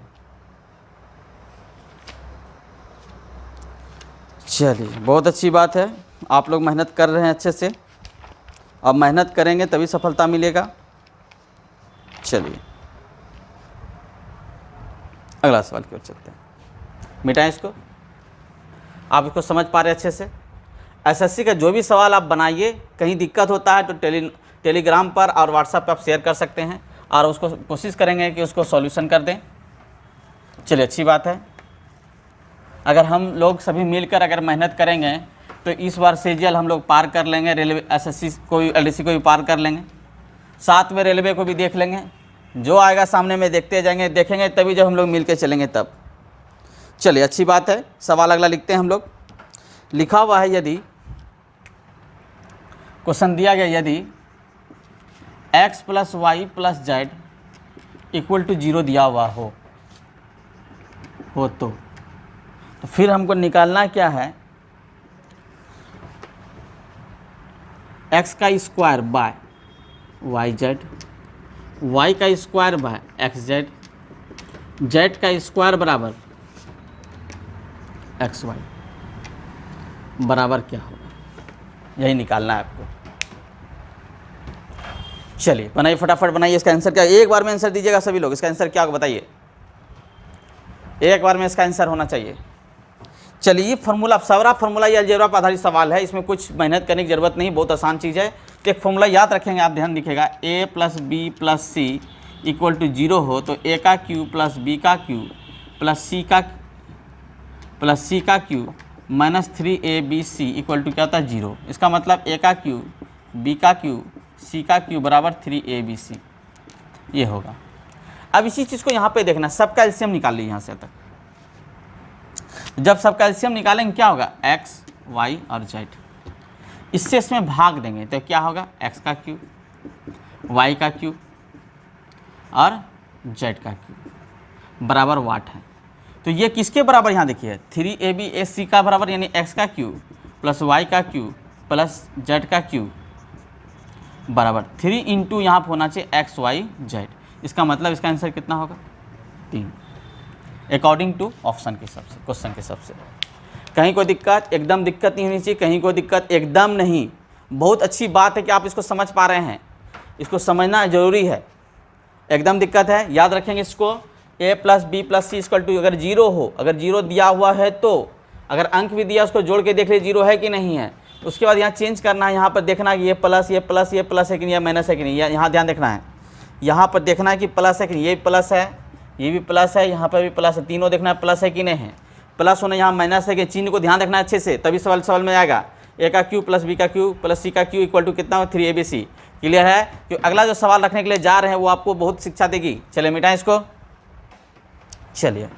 Speaker 1: चलिए बहुत अच्छी बात है, आप लोग मेहनत कर रहे हैं अच्छे से, अब मेहनत करेंगे तभी सफलता मिलेगा। चलिए अगला सवाल की ओर चलते हैं, मिटाएं इसको। आप इसको समझ पा रहे अच्छे से। एसएससी का जो भी सवाल आप बनाइए, कहीं दिक्कत होता है तो टेलीग्राम पर और व्हाट्सएप पर आप शेयर कर सकते हैं और उसको कोशिश करेंगे कि उसको सॉल्यूशन कर दें। चलिए अच्छी बात है, अगर हम लोग सभी मिलकर अगर मेहनत करेंगे तो इस बार सीजीएल हम लोग पार कर लेंगे, रेलवे एसएससी को भी एलडीसी को भी पार कर लेंगे, साथ में रेलवे को भी देख लेंगे। जो आएगा सामने में देखते जाएंगे, देखेंगे तभी जब हम लोग मिल के चलेंगे तब। चलिए अच्छी बात है, सवाल अगला लिखते हैं हम लोग। लिखा हुआ है, यदि क्वेश्चन दिया गया, यदि x plus y plus z equal to 0 दिया हुआ हो तो फिर हमको निकालना क्या है, x का square by y z, y का square by x z, z का स्क्वायर बराबर एक्स वाई, बराबर क्या होगा, यही निकालना है आपको। चलिए बनाइए फटाफट बनाइए। इसका आंसर क्या, एक बार में आंसर दीजिएगा सभी लोग। इसका आंसर क्या होगा बताइए, एक बार में इसका आंसर होना चाहिए। चलिए ये फार्मूला, सारा फार्मूला ये अलजेब्रा पर आधारित सवाल है, इसमें कुछ मेहनत करने की ज़रूरत नहीं, बहुत आसान चीज़ है। तो एक फार्मूला याद रखेंगे आप, ध्यान दिखेगा, a plus B plus C equal to 0 हो तो a का क्यू प्लस b का क्यू प्लस c का cube minus 3abc equal to क्या होता है 0। इसका मतलब a का क्यू b का क्यू c का क्यू बराबर 3abc, ये होगा। अब इसी चीज़ को यहाँ पे देखना, सबका एलसीएम निकाल लीजिए यहाँ से तक। जब सबका एलसीएम निकालेंगे क्या होगा, x y और z, इससे इसमें भाग देंगे तो क्या होगा, x का क्यू y का क्यू और z का क्यू बराबर वाट है। तो ये किसके बराबर, यहाँ देखिए 3abc का बराबर, यानी x का क्यू प्लस y का क्यू प्लस z का क्यू बराबर 3 इंटू यहाँ पर होना चाहिए x y z। इसका मतलब इसका आंसर कितना होगा, 3, अकॉर्डिंग टू ऑप्शन के हिसाब से, क्वेश्चन के हिसाब से। कहीं कोई दिक्कत, एकदम दिक्कत नहीं होनी चाहिए, कहीं कोई दिक्कत एकदम नहीं। बहुत अच्छी बात है कि आप इसको समझ पा रहे हैं, इसको समझना ज़रूरी है। एकदम दिक्कत है, याद रखेंगे इसको, a plus B plus C equal to, अगर 0 हो, अगर 0 दिया हुआ है तो अगर अंक भी दिया उसको जोड़ के देख लीजिए जीरो है कि नहीं है। उसके बाद यहाँ चेंज करना है, यहाँ पर देखना है कि ये प्लस ये प्लस ये प्लस है कि नहीं, या माइनस है कि नहीं, यहाँ ध्यान देखना है। यहाँ पर देखना है कि प्लस है कि नहीं, ये प्लस है, ये भी प्लस है, यहाँ पर भी प्लस है, तीनों देखना है प्लस है कि नहीं है। प्लस होने यहाँ माइनस है कि, चिन्ह को ध्यान रखना है अच्छे से, तभी सवाल में आएगा। ए का क्यू प्लस बी का क्यू प्लस सी का क्यू इक्वल टू कितना हो 3abc। क्लियर है। कि अगला जो सवाल रखने के लिए जा रहे हैं वो आपको बहुत शिक्षा देगी। चलिए मिटाएं इसको। चलिए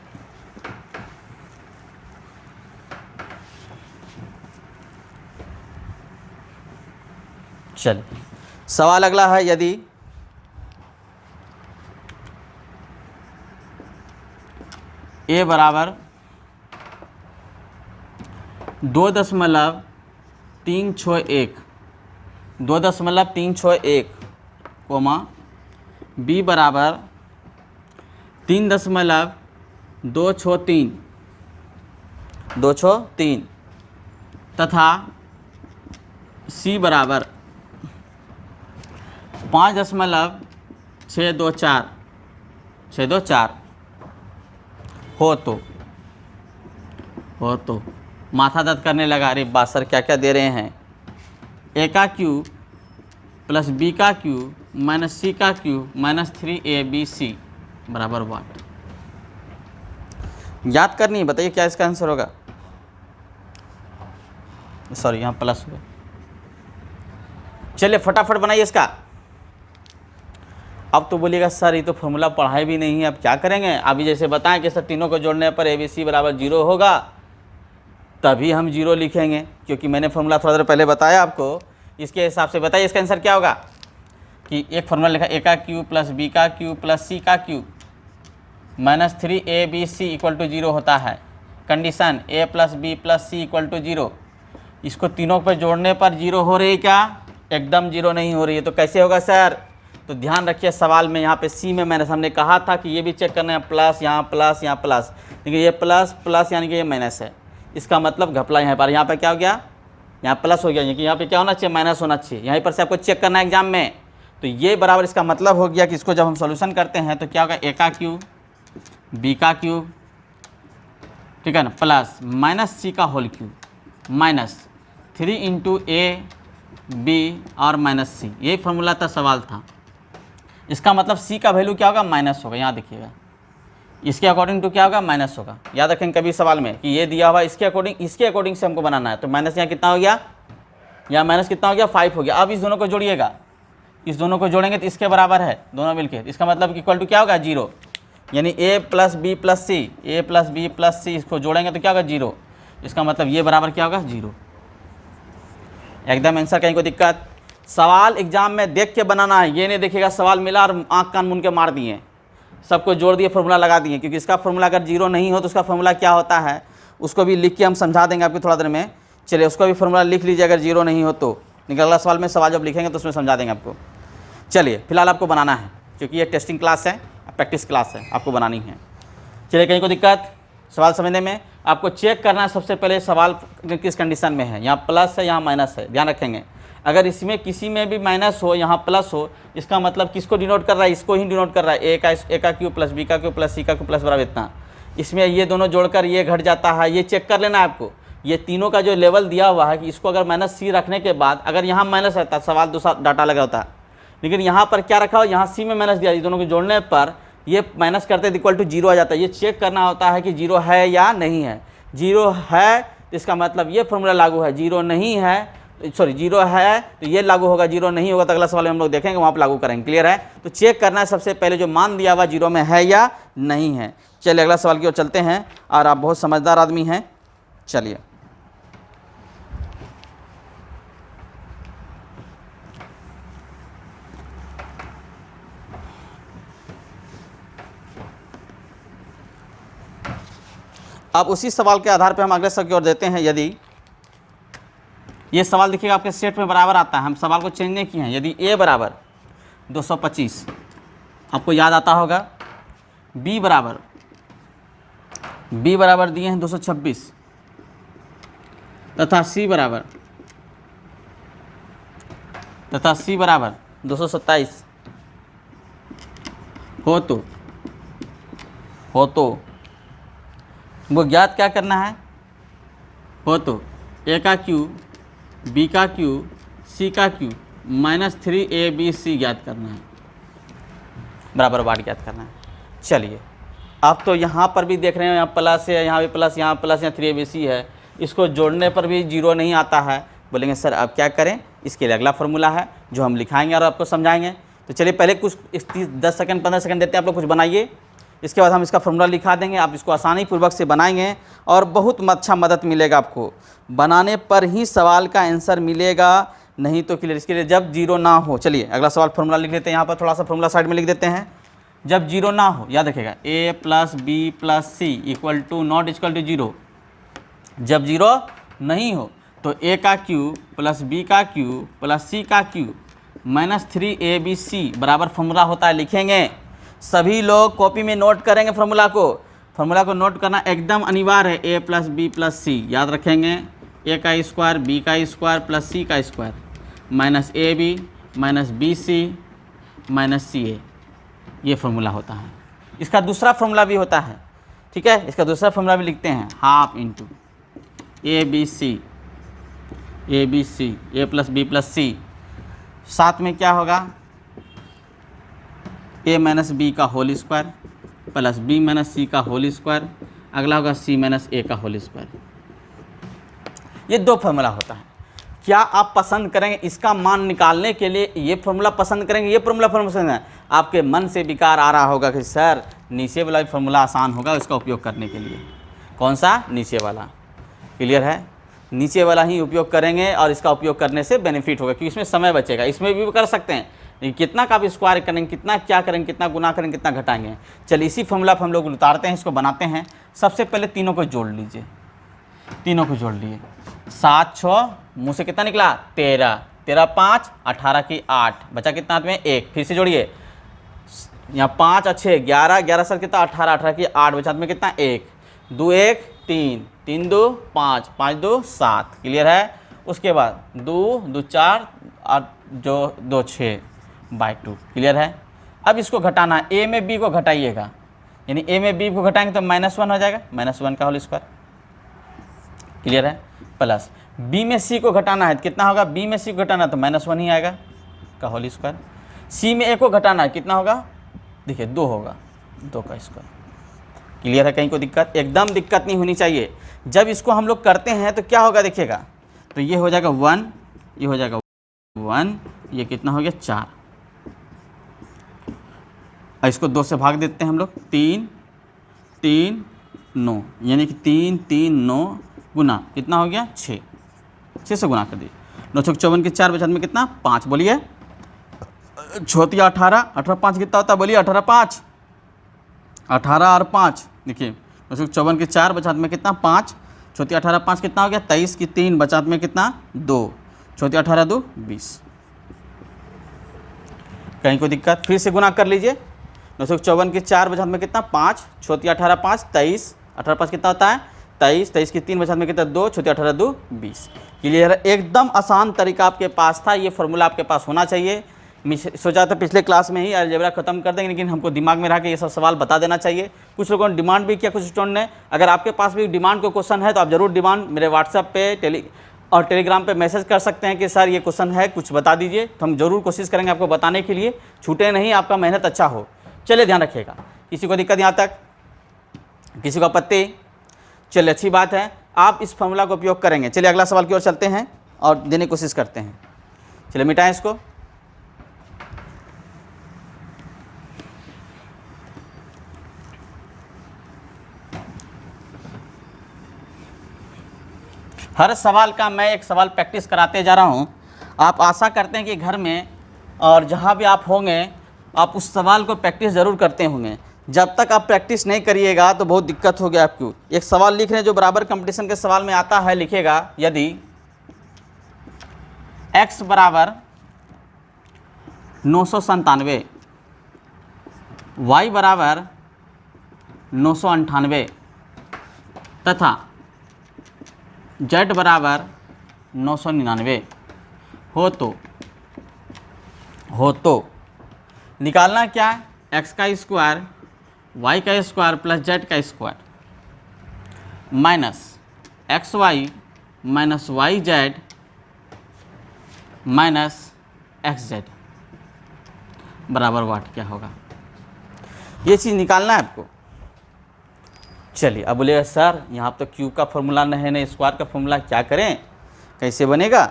Speaker 1: सवाल अगला है, यदि a बराबर 2.361 कोमा b बराबर 3.263 तथा c बराबर 5.624 हो तो माथा दर्द करने लगा। अरे बात सर क्या क्या दे रहे हैं। ए का क्यू प्लस बी का क्यू माइनस सी का क्यू माइनस 3abc बराबर वाट। याद करनी है, बताइए क्या इसका आंसर होगा। सॉरी यहाँ प्लस होगा। चलिए फटाफट बनाइए इसका। अब तो बोलिएगा सर ये तो फॉर्मूला पढ़ाए भी नहीं है, अब क्या करेंगे। अभी जैसे बताएं कि सर तीनों को जोड़ने पर abc बराबर 0 होगा, तभी हम 0 लिखेंगे, क्योंकि मैंने फॉर्मूला थोड़ा देर पहले बताया आपको। इसके हिसाब से बताइए इसका आंसर क्या होगा। कि एक फॉर्मूला लिखा ए का क्यू प्लस बी का क्यू प्लस सी का cube minus 3abc equal to 0 होता है। Condition a plus B plus C equal to 0। इसको तीनों पर जोड़ने पर 0 हो रही है क्या? एकदम 0 नहीं हो रही है। तो कैसे होगा सर? तो ध्यान रखिए सवाल में यहाँ पे सी में माइनस, हमने कहा था कि ये भी चेक करना है, प्लस यहाँ प्लस यहाँ प्लस, लेकिन ये प्लस प्लस यानी कि ये माइनस है। इसका मतलब घपला यहाँ पर, यहाँ पर क्या हो गया, यहाँ प्लस हो गया, यानी कि यहाँ पे क्या होना चाहिए, माइनस होना चाहिए। यहीं पर से आपको चेक करना है एग्जाम में। तो ये बराबर इसका मतलब हो गया कि इसको जब हम सॉल्यूशन करते हैं तो क्या होगा, ए का क्यूब बी का क्यूब, ठीक है ना, प्लस माइनस सी का होल क्यूब माइनस 3 इंटू ए बी और माइनस सी। यही फॉर्मूला था, सवाल था। इसका मतलब सी का वैल्यू क्या होगा, माइनस होगा। यहाँ देखिएगा, इसके अकॉर्डिंग टू क्या होगा, माइनस होगा। याद रखेंगे कभी सवाल में कि ये दिया हुआ इसके अकॉर्डिंग से हमको बनाना है। तो माइनस यहाँ कितना हो गया, यहाँ माइनस कितना हो गया, 5 हो गया। अब इस दोनों को जोड़िएगा, इस दोनों को जोड़ेंगे तो इसके बराबर है दोनों मिलके। इसका मतलब इक्वल टू क्या होगा, 0। यानी ए प्लस बी प्लस सी, ए प्लस बी प्लस सी, इसको जोड़ेंगे तो क्या होगा, 0। इसका मतलब ये बराबर क्या होगा, 0। एकदम आंसर, कहीं कोई दिक्कत। सवाल एग्जाम में देख के बनाना है, ये नहीं देखिएगा सवाल मिला और आँख कान मुन के मार दिए, सबको जोड़ दिए, फॉर्मूला लगा दिए। क्योंकि इसका फॉर्मूला अगर 0 नहीं हो तो उसका फॉर्मूला क्या होता है उसको भी लिख के हम समझा देंगे आपको थोड़ा देर में। चलिए उसको भी फॉर्मूला लिख लीजिए अगर 0 नहीं हो तो। लेकिन अगला सवाल में सवाल जब लिखेंगे तो उसमें समझा देंगे आपको। चलिए फिलहाल आपको बनाना है, क्योंकि ये टेस्टिंग क्लास है, प्रैक्टिस क्लास है, आपको बनानी है। चलिए कहीं को दिक्कत सवाल समझने में, आपको चेक करना है सबसे पहले सवाल किस कंडीशन में है। यहाँ प्लस है, यहाँ माइनस है, ध्यान रखेंगे। अगर इसमें किसी में भी माइनस हो, यहाँ प्लस हो, इसका मतलब किसको डिनोट कर रहा है, इसको ही डिनोट कर रहा है। ए का क्यू प्लस बी का क्यू प्लस सी का क्यू प्लस बराबर इतना। इसमें ये दोनों जोड़कर ये घट जाता है, ये चेक कर लेना है आपको। ये तीनों का जो लेवल दिया हुआ है कि इसको अगर माइनस सी रखने के बाद अगर यहाँ माइनस रहता सवाल दूसरा डाटा लगा होता, लेकिन यहाँ पर क्या रखा हो, यहाँ सी में माइनस दिया, इस दोनों को जोड़ने पर ये माइनस करते इक्वल टू 0 आ जाता है। ये चेक करना होता है कि 0 है या नहीं है। 0 है तो इसका मतलब ये फॉर्मूला लागू है, 0 नहीं है, सॉरी 0 है तो ये लागू होगा, 0 नहीं होगा तो अगला सवाल हम लोग देखेंगे वहाँ पर लागू करेंगे। क्लियर है। तो चेक करना है सबसे पहले जो मान दिया हुआ 0 में है या नहीं है। चलिए अगला सवाल की ओर चलते हैं, और आप बहुत समझदार आदमी हैं। चलिए अब उसी सवाल के आधार पर हम अगले सवाल की ओर देते हैं। यदि ये सवाल देखिएगा आपके सेट में बराबर आता है, हम सवाल को चेंज नहीं किए हैं। यदि ए बराबर 225 आपको याद आता होगा, बी बराबर दिए हैं 226 तथा सी बराबर 227 हो तो वो ज्ञात क्या करना है, हो तो ए का क्यू, बी का क्यू, सी का क्यू माइनस 3ABC ज्ञात करना है, बराबर वाट ज्ञात करना है। चलिए अब तो यहाँ पर भी देख रहे हैं, यहाँ प्लस है, यहाँ भी प्लस, यहाँ प्लस, यहाँ 3ABC है, इसको जोड़ने पर भी जीरो नहीं आता है। बोलेंगे सर अब क्या करें, इसके लिए अगला फार्मूला है जो हम लिखाएंगे और आपको समझाएंगे। तो चलिए पहले कुछ 10 सेकंड 15 सेकंड देते हैं, आप लोग कुछ बनाइए, इसके बाद हम इसका फार्मूला लिखा देंगे, आप इसको आसानी पूर्वक से बनाएंगे और बहुत अच्छा मदद मिलेगा आपको। बनाने पर ही सवाल का आंसर मिलेगा, नहीं तो क्लियर। इसके लिए जब जीरो ना हो, चलिए अगला सवाल फार्मूला लिख लेते हैं। यहाँ पर थोड़ा सा फार्मूला साइड में लिख देते हैं। जब जीरो ना हो, याद रखिएगा, a + b + c = not equal to zero. जब जीरो नहीं हो तो a का क्यू प्लस b का क्यू प्लस c का क्यू माइनस 3ABC बराबर फार्मूला होता है, लिखेंगे। सभी लोग कॉपी में नोट करेंगे फार्मूला को नोट करना एकदम अनिवार्य है। a + b + c याद रखेंगे, a का स्क्वायर b का स्क्वायर प्लस c का square minus AB minus BC minus CA, ये फार्मूला होता है। इसका दूसरा फार्मूला भी होता है, ठीक है, इसका दूसरा फार्मूला भी लिखते हैं, half into ABC a + b + c, साथ में क्या होगा, a - b का whole square plus b - c का होल स्क्वायर, अगला होगा c - a का होल स्क्वायर। ये दो फार्मूला होता है। क्या आप पसंद करेंगे इसका मान निकालने के लिए ये फार्मूला पसंद करेंगे, ये फार्मूला पसंद है? आपके मन से विकार आ रहा होगा कि सर नीचे वाला फार्मूला आसान होगा इसका उपयोग करने के लिए। कौन सा? नीचे वाला। क्लियर है? नीचे वाला ही उपयोग करेंगे और इसका उपयोग करने से बेनिफिट होगा क्योंकि इसमें समय बचेगा। इसमें भी कर सकते हैं लेकिन कितना का आप स्क्वायर करेंगे, कितना क्या करेंगे, कितना गुना करेंगे, कितना घटाएंगे। चलिए इसी फार्मूला पर हम लोग उतारते हैं, इसको बनाते हैं। सबसे पहले तीनों को जोड़ लीजिए, तीनों को जोड़ लिए। 7 6 मुँह से कितना निकला? 13, 13 5 18 की 8, बचा कितना हाथ में? 1। फिर से जोड़िए, यहाँ 5 और 6 11, 11 सर कितना? 18, 18 की 8, बचा हाथ में कितना? 1, 2 1 3, 3 2 5, 5 2 7। क्लियर है? उसके बाद 2 2 4 और जो 2 6/2। क्लियर है? अब इसको घटाना है, a में b को घटाइएगा, यानी a में b को घटाएंगे तो -1 हो जाएगा, -1 का होल स्क्वायर। क्लियर है? प्लस b में c को घटाना है, कितना होगा? b में c को घटाना है तो -1 ही आएगा का होल स्क्वायर। c में a को घटाना है, कितना होगा? देखिए 2 होगा, 2 का स्क्वायर। क्लियर है? कहीं को दिक्कत? एकदम दिक्कत नहीं होनी चाहिए। जब इसको हम लोग करते हैं तो क्या होगा देखिएगा, तो ये हो जाएगा 1, ये हो जाएगा 1, ये कितना हो गया? 4। और इसको 2 से भाग देते हैं हम लोग, 3 3 9, यानी कि 3 3 9 गुना कितना हो गया? 6, 6 से गुना कर दीजिए। 9 6 54 के 4, बचत में कितना? 5। बोलिए, 6 18, 18 5 कितना होता है? बोलिए, 18 5, 18 और 5, देखिए 9 6 54 के 4, बचत में कितना? 5, 6 18 5 कितना हो गया? 23 की 3, बचत में कितना? 2, 6 18 2 20। कहीं को दिक्कत? फिर से गुना कर लीजिए, 9 6 54 के 4, बचत में कितना? 5, 6 18 5 23, 18 5 कितना होता है? 23, 23 की 3, बचत में कितना? 2, 6 18 2 20। क्लियर है? एकदम आसान तरीका आपके पास था, ये फार्मूला आपके पास होना चाहिए। सोचा था पिछले क्लास में ही अलजेब्रा खत्म कर देंगे, लेकिन हमको दिमाग में रहा कि ये सब सवाल बता देना चाहिए। कुछ लोगों ने डिमांड भी किया, कुछ स्टूडेंट ने। अगर आपके पास भी डिमांड को क्वेश्चन है तो आप ज़रूर डिमांड मेरे व्हाट्सएप पे टेलीग्राम पे मैसेज कर सकते हैं कि सर ये क्वेश्चन है, कुछ बता दीजिए, तो हम जरूर कोशिश करेंगे आपको बताने के लिए। छूटे नहीं, आपका मेहनत अच्छा हो। चलिए ध्यान रखिएगा, किसी को दिक्कत यहाँ तक, किसी को आपत्ति? चलिए अच्छी बात है, आप इस फार्मूला का उपयोग करेंगे। चलिए अगला सवाल की ओर चलते हैं और देने की कोशिश करते हैं। चलिए मिटाएं इसको। हर सवाल का मैं एक सवाल प्रैक्टिस कराते जा रहा हूं। आप आशा करते हैं कि घर में और जहां भी आप होंगे आप उस सवाल को प्रैक्टिस ज़रूर करते होंगे। जब तक आप प्रैक्टिस नहीं करिएगा तो बहुत दिक्कत होगी आपको। एक सवाल लिख रहे हैं जो बराबर कंपटीशन के सवाल में आता है, लिखेगा यदि x बराबर 997, y बराबर 998 तथा z बराबर 999 हो तो निकालना क्या है? x का स्क्वायर, y का स्क्वायर प्लस z का square minus xy minus y z minus x z बराबर वाट क्या होगा, ये चीज़ निकालना है आपको। चलिए अब बोलिएगा सर यहाँ तो क्यूब का फॉर्मूला नहीं है ना स्क्वायर का फॉर्मूला, क्या करें, कैसे बनेगा।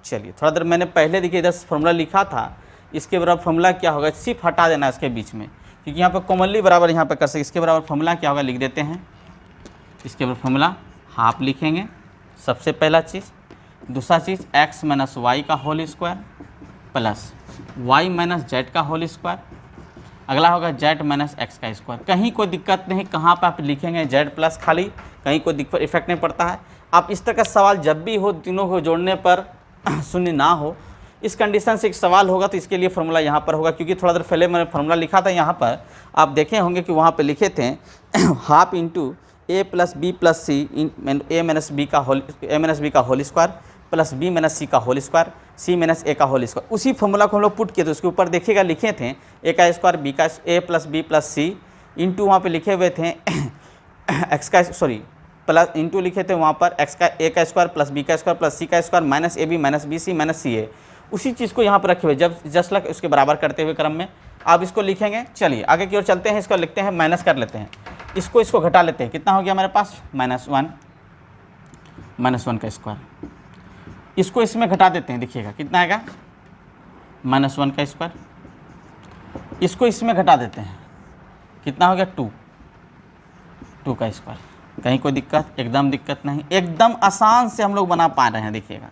Speaker 1: चलिए थोड़ा देर मैंने पहले देखिए इधर फॉर्मूला लिखा था, इसके बराबर फॉर्मूला क्या होगा, सिर्फ हटा देना है इसके बीच में, क्योंकि यहाँ पर कॉमनली बराबर यहाँ पर कर सकते। इसके बराबर फॉर्मूला क्या होगा लिख देते हैं, इसके बराबर फॉर्मूला हाफ लिखेंगे सबसे पहला चीज़। दूसरा चीज़ x माइनस वाई का whole square plus y minus z का होल स्क्वायर, अगला होगा z माइनस एक्स का स्क्वायर। कहीं कोई दिक्कत नहीं, कहाँ पर आप लिखेंगे z प्लस खाली, कहीं कोई दिक्कत इफेक्ट नहीं पड़ता है। आप इस तरह का सवाल जब भी हो तीनों को जोड़ने पर शून्य ना हो, इस कंडीशन से एक सवाल होगा तो इसके लिए फॉर्मूला यहाँ पर होगा, क्योंकि थोड़ा देर पहले मैंने फॉर्मूला लिखा था यहाँ पर, आप देखे होंगे कि वहाँ पर लिखे थे half into A plus B plus C A minus B का whole square plus B minus सी का whole square C minus A का होल स्क्वायर। उसी फॉर्मूला को हम लोग पुट किए तो उसके ऊपर देखिएगा लिखे थे ए का स्क्वायर बी का ए प्लस बी प्लस सी इंटू वहाँ पर लिखे हुए थे एक्स का प्लस इंटू लिखे थे वहाँ पर एक्स का ए का स्क्वायर प्लस बी का स्क्वायर प्लस सी का square minus A B minus B C minus C A. उसी चीज़ को यहाँ पर रखे हुए जब जस्ट लाइक उसके बराबर करते हुए क्रम में आप इसको लिखेंगे। चलिए आगे की ओर चलते हैं, इसको लिखते हैं माइनस कर लेते हैं, इसको घटा लेते हैं। कितना हो गया हमारे पास माइनस वन का स्क्वायर, इसको इसमें घटा देते हैं, देखिएगा कितना आएगा माइनस वन का स्क्वायर, इसको इसमें घटा देते हैं, कितना हो गया टू का स्क्वायर। कहीं कोई दिक्कत, एकदम दिक्कत नहीं, एकदम आसान से हम लोग बना पा रहे हैं। देखिएगा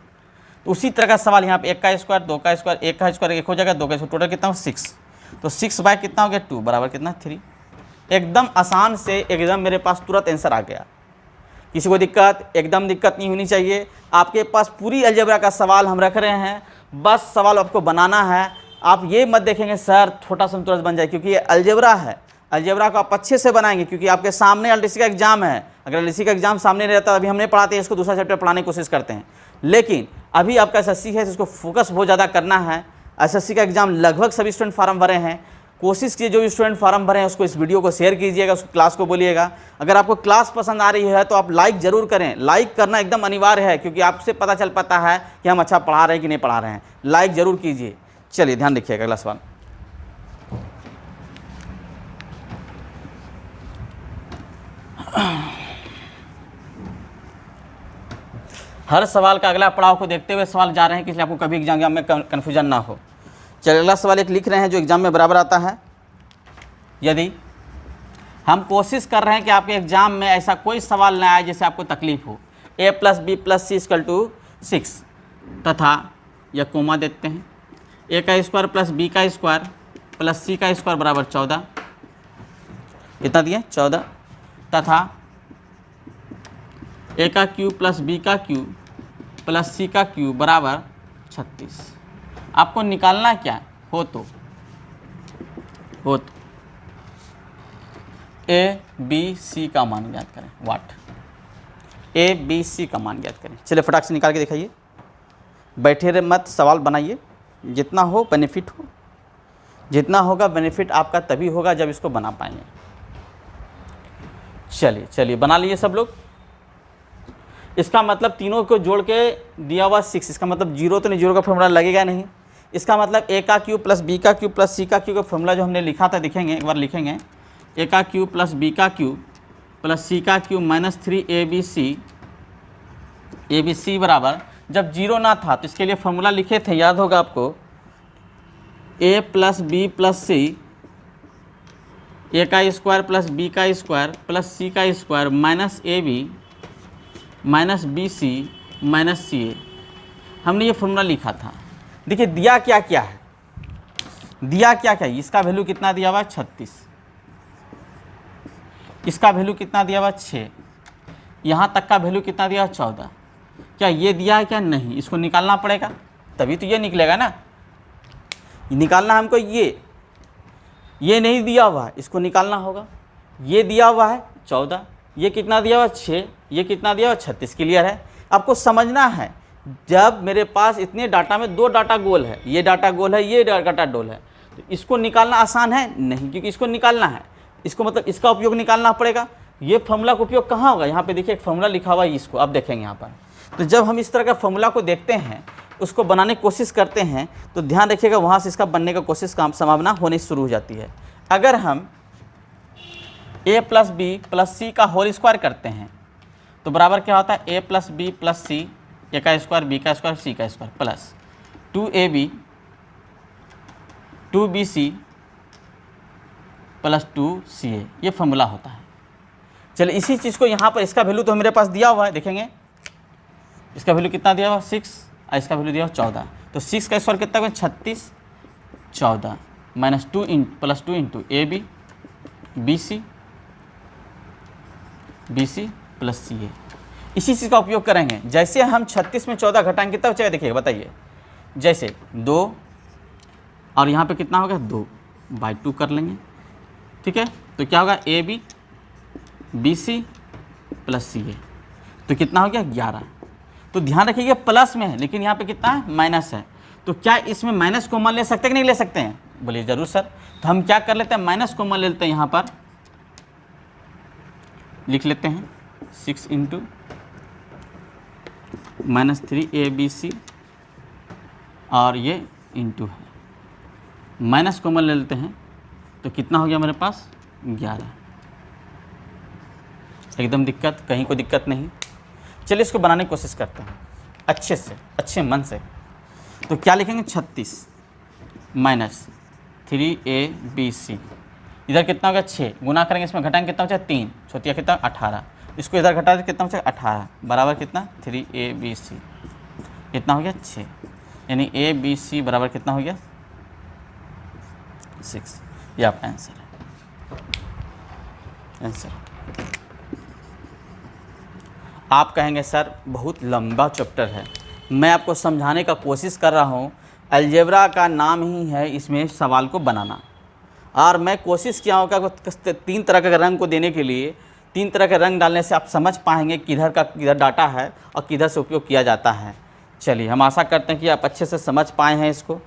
Speaker 1: तो उसी तरह का सवाल यहाँ पे एक का स्क्वायर दो का स्क्वायर एक का स्क्वायर एक हो जाएगा, दो का स्क्वायर टोटल कितना हो 6, तो 6 बाय कितना हो गया 2 बराबर कितना 3। एकदम आसान से एकदम मेरे पास तुरंत आंसर आ गया। किसी को दिक्कत, एकदम दिक्कत नहीं होनी चाहिए। आपके पास पूरी अलजेब्रा का सवाल हम रख रहे हैं, बस सवाल आपको बनाना है। आप ये मत देखेंगे सर छोटा सा तुरंत बन जाए, क्योंकि ये अलजेब्रा है, अलजेब्रा को आप अच्छे से बनाएंगे, क्योंकि आपके सामने एलडीसी का एग्जाम है। अगर एलडीसी का एग्जाम सामने नहीं रहता, अभी हमने पढ़ाते हैं इसको दूसरा चैप्टर पढ़ाने की कोशिश करते हैं, लेकिन अभी आपका एसएससी है तो इसको फोकस बहुत ज़्यादा करना है। एसएससी का एग्जाम लगभग सभी स्टूडेंट फार्म भरे हैं, कोशिश कीजिए जो भी स्टूडेंट फार्म भरे हैं उसको इस वीडियो को शेयर कीजिएगा, उसको क्लास को बोलिएगा। अगर आपको क्लास पसंद आ रही है तो आप लाइक जरूर करें, लाइक करना एकदम अनिवार्य है, क्योंकि आपसे पता चल पाता है कि हम अच्छा पढ़ा रहे हैं कि नहीं पढ़ा रहे हैं। लाइक जरूर कीजिए। चलिए ध्यान रखिएगा अगला सवाल। हर सवाल का अगला पड़ाव को देखते हुए सवाल जा रहे हैं, इसलिए आपको कभी एग्जाम में कन्फ्यूजन ना हो। चलिए अगला सवाल एक लिख रहे हैं जो एग्जाम में बराबर आता है। यदि हम कोशिश कर रहे हैं कि आपके एग्जाम में ऐसा कोई सवाल ना आए जिससे आपको तकलीफ हो, a plus B plus C equal to 6 तथा यह कोमा देते हैं a का स्क्वायर प्लस b का स्क्वायर प्लस c का स्क्वायर बराबर 14, कितना दिए 14, तथा a का क्यूब प्लस b का क्यूब प्लस c का क्यूब बराबर 36। आपको निकालना क्या हो तो ए बी सी का मान ज्ञात करें। वाट ए बी सी का मान ज्ञात करें। चलिए फटाक से निकाल के दिखाइए, बैठे रहे मत, सवाल बनाइए, जितना हो बेनिफिट हो, जितना होगा बेनिफिट आपका तभी होगा जब इसको बना पाएंगे। चलिए बना लिए सब लोग। इसका मतलब तीनों को जोड़ के दिया हुआ 6, इसका मतलब 0 तो नहीं, 0 का फॉर्मूला लगेगा नहीं। इसका मतलब a का क्यूब प्लस b का क्यूब प्लस c का क्यूब का फॉर्मूला जो हमने लिखा था, दिखेंगे एक बार लिखेंगे, a का क्यूब प्लस b का क्यूब प्लस c का क्यूब माइनस 3 abc बराबर, जब 0 ना था तो इसके लिए फॉर्मूला लिखे थे, याद होगा आपको, a plus B plus c, a का स्क्वायर प्लस b का स्क्वायर प्लस c का square minus ab minus bc minus ca, हमने ये फॉर्मूला लिखा था। देखिए दिया क्या क्या है, दिया क्या क्या है, इसका वैल्यू कितना दिया हुआ है 36, इसका वैल्यू कितना दिया हुआ 6, यहाँ तक का वैल्यू कितना दिया 14। क्या ये दिया है क्या? नहीं, इसको निकालना पड़ेगा तभी तो ये निकलेगा ना, निकालना हमको ये नहीं दिया हुआ है, इसको निकालना होगा। ये दिया हुआ है 14, ये कितना दिया हुआ 6, ये कितना दिया हुआ 36। क्लियर है? आपको समझना है, जब मेरे पास इतने डाटा में 2 डाटा गोल है, ये डाटा गोल है, ये डाटा गोल है, तो इसको निकालना आसान है नहीं, क्योंकि इसको निकालना है, इसको मतलब इसका उपयोग निकालना पड़ेगा। ये फॉर्मूला का उपयोग कहाँ होगा? यहाँ पे देखिए एक फॉर्मूला लिखा हुआ है, इसको आप देखेंगे यहाँ पर, तो जब हम इस तरह का फॉर्मूला को देखते हैं, उसको बनाने की कोशिश करते हैं, तो ध्यान रखिएगा वहाँ से इसका बनने का कोशिश का संभावना होने शुरू हो जाती है। अगर हम a प्लस बी प्लस सी का होल स्क्वायर करते हैं तो बराबर क्या होता है, a plus B plus C, ए का स्क्वायर बी का स्क्वायर सी का square plus 2ab 2bc plus 2ca, ये फॉर्मूला होता है। चलिए इसी चीज़ को यहाँ पर, इसका वैल्यू तो मेरे पास दिया हुआ है, देखेंगे इसका वैल्यू कितना दिया हुआ 6 और इसका वैल्यू दिया हुआ 14। तो 6 का स्क्वायर कितना हुआ 36, 14 minus 2 plus 2 into A B B C plus C A. इसी चीज़ का उपयोग करेंगे। जैसे हम 36 में 14 घटाएंगे कितना बचेगा, देखिएगा बताइए। जैसे 2 और यहाँ पे कितना होगा 2/2 कर लेंगे, ठीक है। तो क्या होगा A B B C plus C A, तो कितना हो गया 11। तो ध्यान रखिएगा प्लस में है लेकिन यहाँ पे कितना है माइनस है। तो क्या इसमें माइनस कॉमन ले सकते हैं कि नहीं ले सकते हैं, बोलिए जरूर सर। तो हम क्या कर लेते हैं, माइनस कॉमन ले लेते हैं, यहाँ पर लिख लेते हैं 6 इंटू माइनस 3abc और ये इंटू है, माइनस कॉमन ले लेते हैं तो कितना हो गया मेरे पास 11। एकदम दिक्कत, कहीं कोई दिक्कत नहीं। चलिए इसको बनाने की कोशिश करते हैं अच्छे से, अच्छे मन से। तो क्या लिखेंगे 36 माइनस 3abc, इधर कितना हो गया 6, गुना करेंगे इसमें घटाएंगे कितना बचा 3, छोटिया कितना 18, इसको इधर घटा दें कितना बचा 18 बराबर कितना 3abc, कितना हो गया 6, यानी abc बराबर कितना हो गया 6। ये आपका आंसर है। आंसर आप कहेंगे सर बहुत लंबा चैप्टर है, मैं आपको समझाने का कोशिश कर रहा हूँ। अलजेब्रा का नाम ही है इसमें सवाल को बनाना, और मैं कोशिश किया हूँ कि 3 तरह के रंग को देने के लिए, 3 तरह के रंग डालने से आप समझ पाएंगे किधर डाटा है और किधर से उपयोग किया जाता है। चलिए हम आशा करते हैं कि आप अच्छे से समझ पाए हैं इसको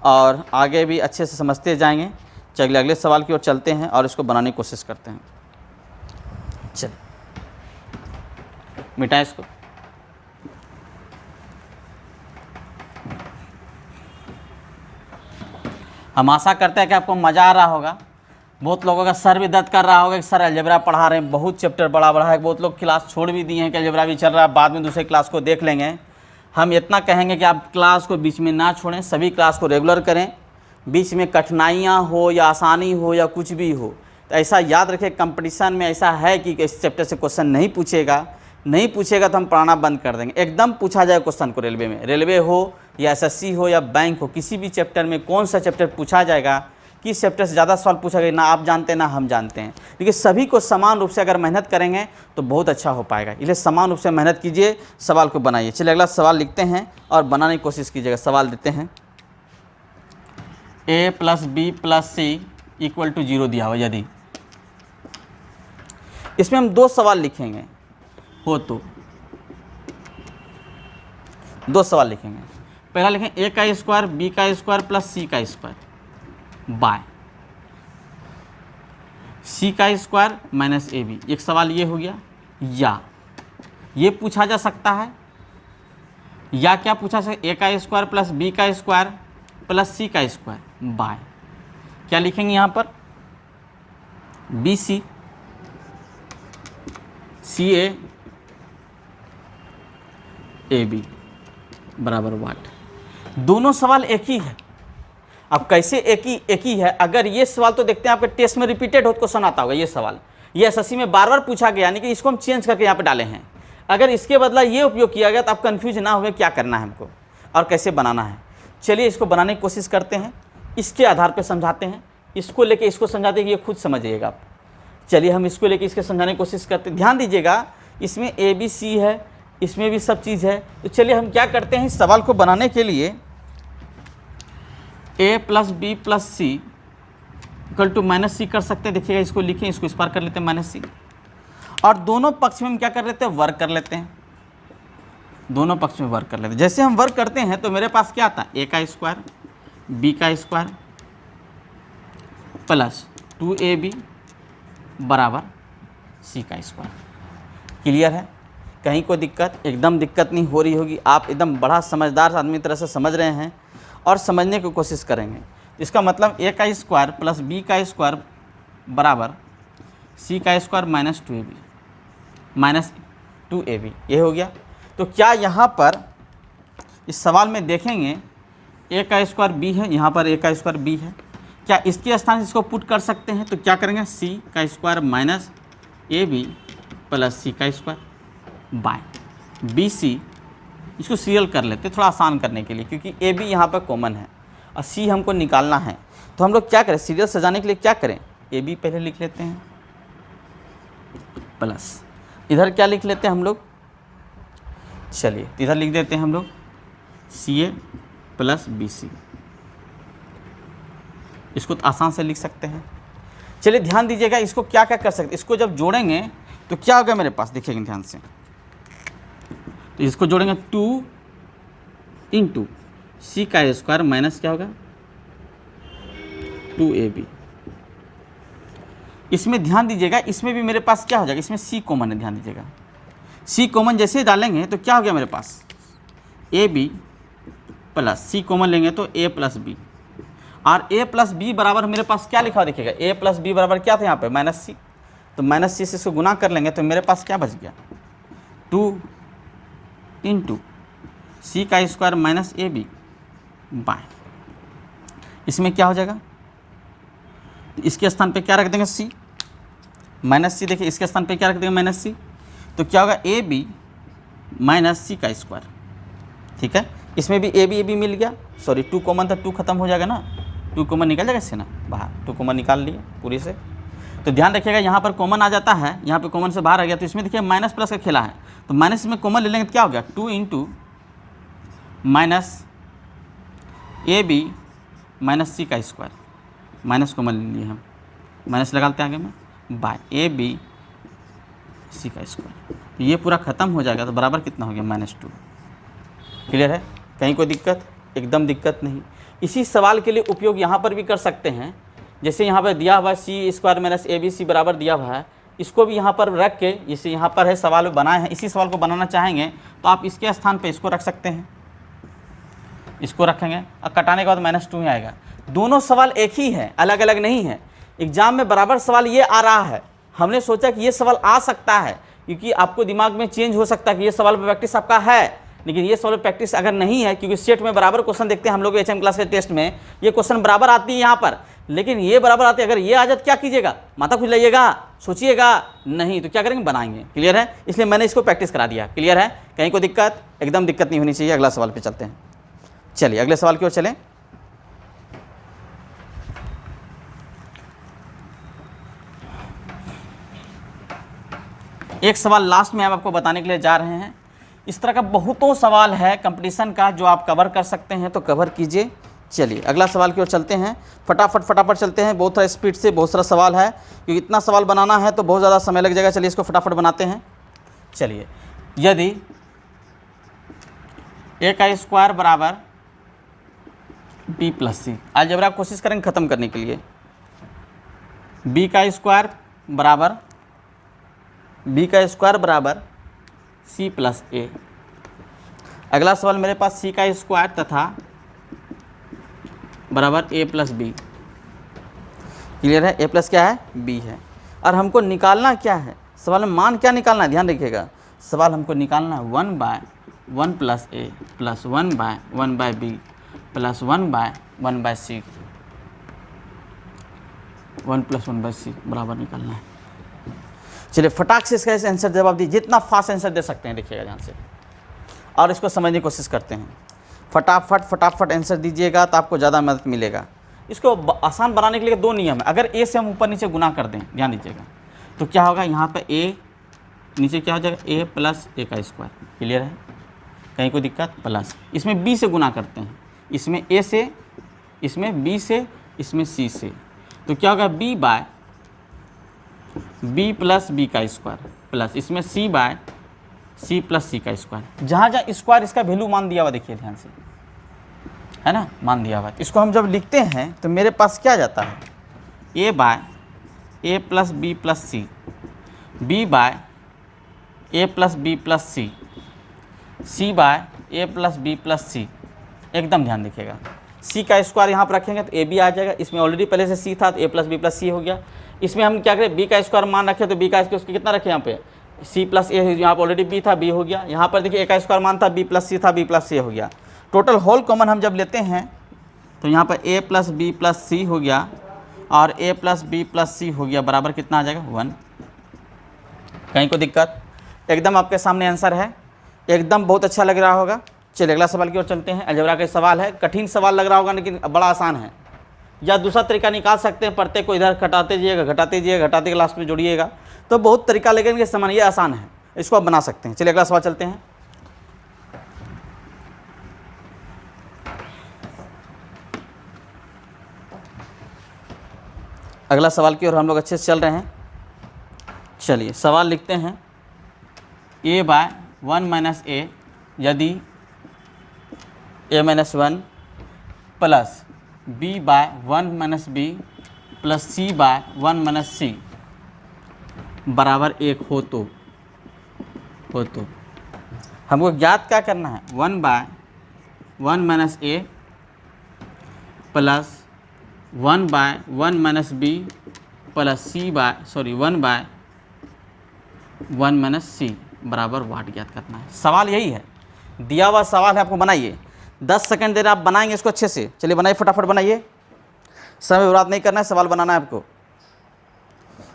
Speaker 1: और आगे भी अच्छे से समझते जाएंगे। चलिए अगले सवाल की ओर चलते हैं और इसको बनाने की कोशिश करते हैं। चलिए मिटाएं इसको। हम आशा करते हैं कि आपको मज़ा आ रहा होगा। बहुत लोगों का सर भी दर्द कर रहा होगा कि सर अलजेब्रा पढ़ा रहे हैं, बहुत चैप्टर बड़ा है। बहुत लोग क्लास छोड़ भी दिए हैं कि अलजेब्रा भी चल रहा है, बाद में दूसरे क्लास को देख लेंगे। हम इतना कहेंगे कि आप क्लास को बीच में ना छोड़ें, सभी क्लास को रेगुलर करें। बीच में कठिनाइयाँ हो या आसानी हो या कुछ भी हो तो ऐसा याद रखें, कंपटीशन में ऐसा है कि इस चैप्टर से क्वेश्चन नहीं पूछेगा तो हम पढ़ाना बंद कर देंगे। एकदम पूछा जाए क्वेश्चन को, रेलवे हो या एसएससी हो या बैंक हो, किसी भी चैप्टर में कौन सा चैप्टर पूछा जाएगा, किस चैप्टर से ज़्यादा सवाल पूछा गया, ना आप जानते हैं ना हम जानते हैं। लेकिन सभी को समान रूप से अगर मेहनत करेंगे तो बहुत अच्छा हो पाएगा। इसलिए समान रूप से मेहनत कीजिए, सवाल को बनाइए। चलिए अगला सवाल लिखते हैं और बनाने की कोशिश कीजिएगा। सवाल देते हैं a plus B plus C equal to 0 दिया हुआ, यदि इसमें हम 2 सवाल लिखेंगे हो तो 2 सवाल लिखेंगे। पहला लिखें a का स्क्वायर बी का स्क्वायर प्लस सी का स्क्वायर बाय सी का स्क्वायर माइनस ए बी। एक सवाल ये हो गया। या ये पूछा जा सकता है, या क्या पूछा सकता है, a का स्क्वायर प्लस बी का स्क्वायर प्लस सी का स्क्वायर बाय क्या लिखेंगे यहाँ पर B C A A B बराबर वाट। दोनों सवाल एक ही है। अब कैसे एक ही है, अगर ये सवाल तो देखते हैं आपके टेस्ट में रिपीटेड हो क्वेश्चन आता होगा। ये सवाल ये एसएससी में बार पूछा गया, यानी कि इसको हम चेंज करके यहाँ पे डाले हैं। अगर इसके बदला ये उपयोग किया गया तो आप कंफ्यूज ना हुए क्या करना है हमको और कैसे बनाना है। चलिए इसको बनाने की कोशिश करते हैं, इसके आधार पर समझाते हैं। इसको लेके इसको समझाते हैं कि ये खुद समझिएगा आप। चलिए हम इसको लेके इसके समझाने की कोशिश करते हैं। ध्यान दीजिएगा, इसमें ए बी सी है, इसमें भी सब चीज़ है। तो चलिए हम क्या करते हैं, इस सवाल को बनाने के लिए a plus B plus C equal to minus C कर सकते हैं। देखिएगा इसको लिखें, इसको इस पार कर लेते हैं माइनस सी, और दोनों पक्ष में हम क्या कर लेते हैं, वर्क कर लेते हैं। दोनों पक्ष में वर्क कर लेते हैं। जैसे हम वर्क करते हैं तो मेरे पास क्या आता है, a का स्क्वायर b का स्क्वायर प्लस 2ab बराबर c का स्क्वायर। क्लियर है। कहीं कोई दिक्कत? एकदम दिक्कत नहीं हो रही होगी। आप एकदम बड़ा समझदार आदमी तरह से समझ रहे हैं और समझने की कोशिश करेंगे। इसका मतलब a का स्क्वायर प्लस b का स्क्वायर बराबर c का स्क्वायर माइनस 2ab ये हो गया। तो क्या यहाँ पर इस सवाल में देखेंगे a का स्क्वायर b है, यहाँ पर a का स्क्वायर b है, क्या इसके स्थान से इसको पुट कर सकते हैं? तो क्या करेंगे, c का square minus ab plus c का स्क्वायर बाय bc। इसको सीरियल कर लेते थोड़ा आसान करने के लिए, क्योंकि ab यहाँ पर कॉमन है और c हमको निकालना है। तो हम लोग क्या करें, सीरियल सजाने के लिए क्या करें, ab पहले लिख लेते हैं प्लस इधर क्या लिख लेते हैं हम लोग, चलिए इधर लिख देते हैं हम लोग ca प्लस bc। इसको तो आसान से लिख सकते हैं। चलिए ध्यान दीजिएगा, इसको क्या क्या कर सकते हैं, इसको जब जोड़ेंगे तो क्या होगा मेरे पास, देखिएगा ध्यान से। तो इसको जोड़ेंगे 2 इंटू सी का स्क्वायर माइनस क्या होगा 2ab। इसमें ध्यान दीजिएगा, इसमें भी मेरे पास क्या हो जाएगा, इसमें c कॉमन है, ध्यान दीजिएगा c कॉमन जैसे ही डालेंगे तो क्या हो गया मेरे पास ab प्लस c कॉमन लेंगे तो a प्लस b, और a प्लस बी बराबर मेरे पास क्या लिखा हुआ देखिएगा, a प्लस बी बराबर क्या था यहाँ पे माइनस c। तो माइनस c से इसको गुना कर लेंगे तो मेरे पास क्या बच गया 2 इंटू सी का square minus A b by, इसमें क्या हो जाएगा, तो इसके स्थान पे क्या रख देंगे c माइनस सी, देखिए इसके स्थान पे क्या रख देंगे माइनस सी, तो क्या होगा ए बी माइनस सी का स्क्वायर। ठीक है, इसमें भी ए बी मिल गया, सॉरी 2 कॉमन था, 2 खत्म हो जाएगा ना, 2 कॉमन निकल जाएगा इससे ना बाहर, 2 कॉमन निकाल लिए पूरी से। तो ध्यान रखिएगा यहाँ पर कॉमन आ जाता है, यहाँ पे कॉमन से बाहर आ गया, तो इसमें देखिए माइनस प्लस का खेला है, तो माइनस में कॉमन ले लेंगे तो क्या हो गया 2 इंटू माइनस ए बी माइनस सी का स्क्वायर, माइनस कॉमन ले लिए हम, माइनस लगाते आगे में बाय ए बी सी का स्क्वायर। तो ये पूरा ख़त्म हो जाएगा, तो बराबर कितना हो गया -2। क्लियर है, कहीं कोई दिक्कत? एकदम दिक्कत नहीं। इसी सवाल के लिए उपयोग यहाँ पर भी कर सकते हैं, जैसे यहाँ पर दिया हुआ है सी स्क्वायर माइनस ए बी सी बराबर दिया हुआ है, इसको भी यहाँ पर रख के, जैसे यहाँ पर है सवाल बनाए हैं, इसी सवाल को बनाना चाहेंगे तो आप इसके स्थान पे इसको रख सकते हैं, इसको रखेंगे और कटाने के बाद -2 ही आएगा। दोनों सवाल एक ही है, अलग अलग नहीं है। एग्जाम में बराबर सवाल ये आ रहा है, हमने सोचा कि ये सवाल आ सकता है, क्योंकि आपको दिमाग में चेंज हो सकता है कि ये सवाल पर प्रैक्टिस आपका है, लेकिन ये सवाल प्रैक्टिस अगर नहीं है, क्योंकि सेट में बराबर क्वेश्चन देखते हैं हम लोग एचएम क्लास के टेस्ट में, ये क्वेश्चन बराबर आती है यहाँ पर, लेकिन ये बराबर आती है, अगर ये आ जाए क्या कीजिएगा, माथा खुश लाइएगा, सोचिएगा नहीं तो क्या करेंगे, बनाएंगे। क्लियर है, इसलिए मैंने इसको प्रैक्टिस करा दिया। क्लियर है, कहीं कोई दिक्कत? एकदम दिक्कत नहीं होनी चाहिए। अगला सवाल पे चलते हैं, चलिए अगले सवाल की ओर चलें। एक सवाल लास्ट में हम आपको बताने के लिए जा रहे हैं। इस तरह का बहुतों सवाल है कंपटीशन का जो आप कवर कर सकते हैं, तो कवर कीजिए। चलिए अगला सवाल की ओर चलते हैं, फटाफट चलते हैं, बहुत सारा स्पीड से, बहुत सारा सवाल है, क्योंकि इतना सवाल बनाना है तो बहुत ज़्यादा समय लग जाएगा। चलिए इसको फटाफट बनाते हैं। चलिए, यदि ए का स्क्वायर बराबर बी प्लस सी, अलजेब्रा कोशिश करेंगे ख़त्म करने के लिए, बी का स्क्वायर बराबर सी प्लस ए। अगला सवाल मेरे पास सी का स्क्वायर तथा बराबर ए प्लस बी। क्लियर है, ए प्लस क्या है, बी है, और हमको निकालना क्या है, सवाल में मान क्या निकालना है, ध्यान रखिएगा, सवाल हमको निकालना है 1/1 plus A plus 1/1 by B plus 1/1 by C, 1 + 1 by C बराबर निकालना है। चलिए फटाक से इसका आंसर जवाब दीजिए, जितना फास्ट आंसर दे सकते हैं देखिएगा ध्यान से, और इसको समझने की कोशिश करते हैं। फटाफट आंसर दीजिएगा तो आपको ज़्यादा मदद मिलेगा। इसको आसान बनाने के लिए 2 नियम है। अगर ए से हम ऊपर नीचे गुना कर दें, ध्यान दीजिएगा, तो क्या होगा, यहाँ पे ए नीचे क्या हो जाएगा, ए प्लस ए का स्क्वायर। क्लियर है, कहीं कोई दिक्कत? प्लस इसमें बी से गुना करते हैं, इसमें ए से, इसमें बी से, इसमें सी से, तो क्या होगा b by B plus B का स्क्वायर प्लस इसमें सी बाय सी प्लस सी का स्क्वायर। जहाँ जहाँ स्क्वायर इसका वैल्यू मान दिया हुआ देखिए ध्यान से, है ना, मान दिया हुआ। इसको हम जब लिखते हैं तो मेरे पास क्या जाता है, ए बाय ए प्लस बी प्लस सी, बी बाय ए प्लस बी प्लस सी, सी बाय ए प्लस बी प्लस सी। एकदम ध्यान रखिएगा, सी का स्क्वायर यहाँ पर रखेंगे तो ए बी आ जाएगा। इसमें ऑलरेडी पहले से सी था तो ए प्लस बी प्लस सी हो गया। इसमें हम क्या करें, बी का स्क्वायर मान रखें तो बी का स्क्वायर उसके कितना रखें यहाँ पे, सी प्लस ए, यहाँ पर ऑलरेडी बी था, बी हो गया। यहाँ पर देखिए ए का स्क्वायर मान था, बी प्लस सी था, बी प्लस सी हो गया। टोटल होल कॉमन हम जब लेते हैं तो यहाँ पर ए प्लस बी प्लस सी हो गया और ए प्लस बी प्लस सी हो गया, बराबर कितना आ जाएगा 1। कहीं को दिक्कत, एकदम आपके सामने आंसर है, एकदम बहुत अच्छा लग रहा होगा। चलिए अगला सवाल की ओर चलते हैं। अलजेब्रा का सवाल है, कठिन सवाल लग रहा होगा लेकिन बड़ा आसान है। या दूसरा तरीका निकाल सकते हैं, पढ़ते को इधर घटाते जाइएगा, घटाते जाइएगा, घटाते के लास्ट में जोड़िएगा, तो बहुत तरीका लेकिन ये समान, ये आसान है, इसको आप बना सकते हैं। चलिए अगला सवाल चलते हैं। अगला सवाल की ओर हम लोग अच्छे से चल रहे हैं। चलिए सवाल लिखते हैं, a बाय 1 माइनस ए यदि a minus 1 plus b by 1 minus B plus c by 1 minus C बराबर 1 हो तो हमको ज्ञात क्या करना है, 1 by 1 minus A plus 1 by 1 minus B plus C by 1 by 1 minus C बराबर वाट ज्ञात करना है। सवाल यही है, दिया हुआ सवाल है, आपको बनाइए। 10 सेकंड देर आप बनाएंगे इसको अच्छे से। चलिए बनाइए, फटाफट बनाइए, समय बर्बाद नहीं करना है, सवाल बनाना है आपको।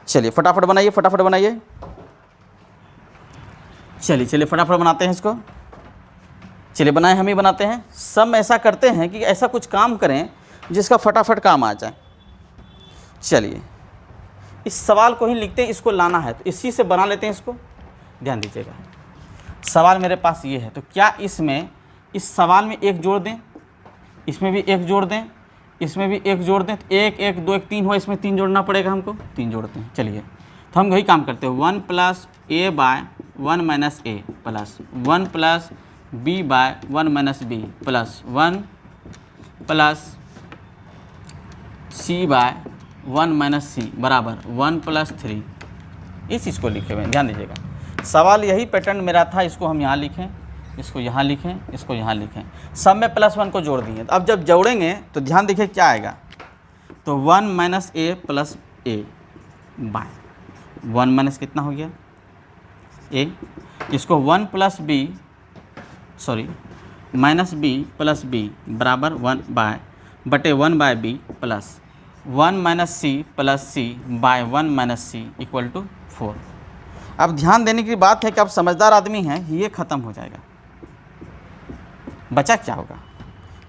Speaker 1: चलिए फटाफट बनाइए, फटाफट बनाइए। चलिए फटाफट बनाते हैं इसको। चलिए बनाए, हम ही बनाते हैं। सब ऐसा करते हैं कि ऐसा कुछ काम करें जिसका फटाफट काम आ जाए। चलिए इस सवाल को ही लिखते हैं, इसको लाना है तो इसी से बना लेते हैं इसको। ध्यान दीजिएगा, सवाल मेरे पास ये है, तो क्या इसमें इस सवाल में एक जोड़ दें, इसमें भी एक जोड़ दें, इसमें भी एक जोड़ दें, तो 1 1 2 1 3 हुआ, इसमें 3 जोड़ना पड़ेगा हमको, 3 जोड़ते हैं। चलिए तो हम वही काम करते हैं, 1 plus A by 1 minus A plus 1 plus B by 1 minus B plus 1 plus C by 1 minus C बराबर 1 प्लस 3। इस चीज़ को लिखे हुए हैं, ध्यान दीजिएगा। सवाल यही पैटर्न मेरा था, इसको हम यहाँ लिखें, इसको यहाँ लिखें, इसको यहाँ लिखें, सब में +1 को जोड़ दिए। तो अब जब जोड़ेंगे तो ध्यान देखिए क्या आएगा, तो 1 minus A plus A by 1 minus कितना हो गया ए, इसको 1 plus B minus B plus b बराबर 1 बाय बटे 1 by B plus 1 minus c plus C by 1 minus c equal to 4। अब ध्यान देने की बात है कि आप समझदार आदमी हैं, ये ख़त्म हो जाएगा। बचा क्या होगा,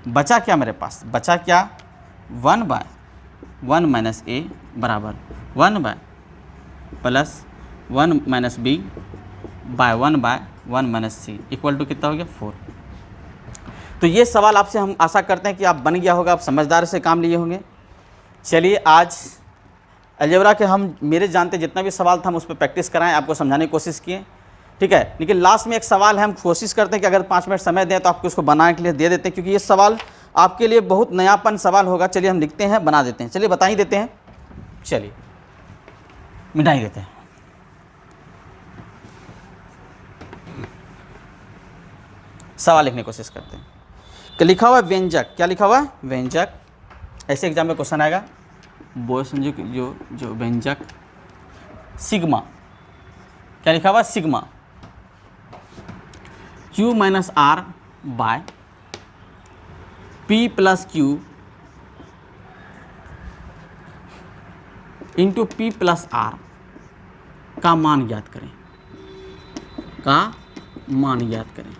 Speaker 1: बचा क्या मेरे पास, बचा क्या, 1 बाय 1 माइनस ए बराबर 1 by plus 1 minus b by 1 by 1 minus c equal to कितना हो गया 4। तो ये सवाल आपसे हम आशा करते हैं कि आप बन गया होगा, आप समझदार से काम लिए होंगे। चलिए आज अलजेब्रा के हम मेरे जानते जितना भी सवाल था हम उस पर प्रैक्टिस कराएं, आपको समझाने की कोशिश किए, ठीक है। लेकिन लास्ट में एक सवाल है, हम कोशिश करते हैं कि अगर 5 मिनट समय दें तो आपको उसको बनाने के लिए दे देते हैं, क्योंकि ये सवाल आपके लिए बहुत नयापन सवाल होगा। चलिए हम लिखते हैं, बना देते हैं, चलिए बता ही देते हैं, चलिए मिटा ही देते हैं। सवाल लिखने की कोशिश करते हैं। कि लिखा हुआ है व्यंजक, क्या लिखा हुआ है, व्यंजक। ऐसे एग्जाम में क्वेश्चन आएगा, बोल संजू जो व्यंजक सिग्मा, क्या लिखा हुआ, sigma Q minus R by P plus Q into P plus R का मान ज्ञात करें, का मान ज्ञात करें।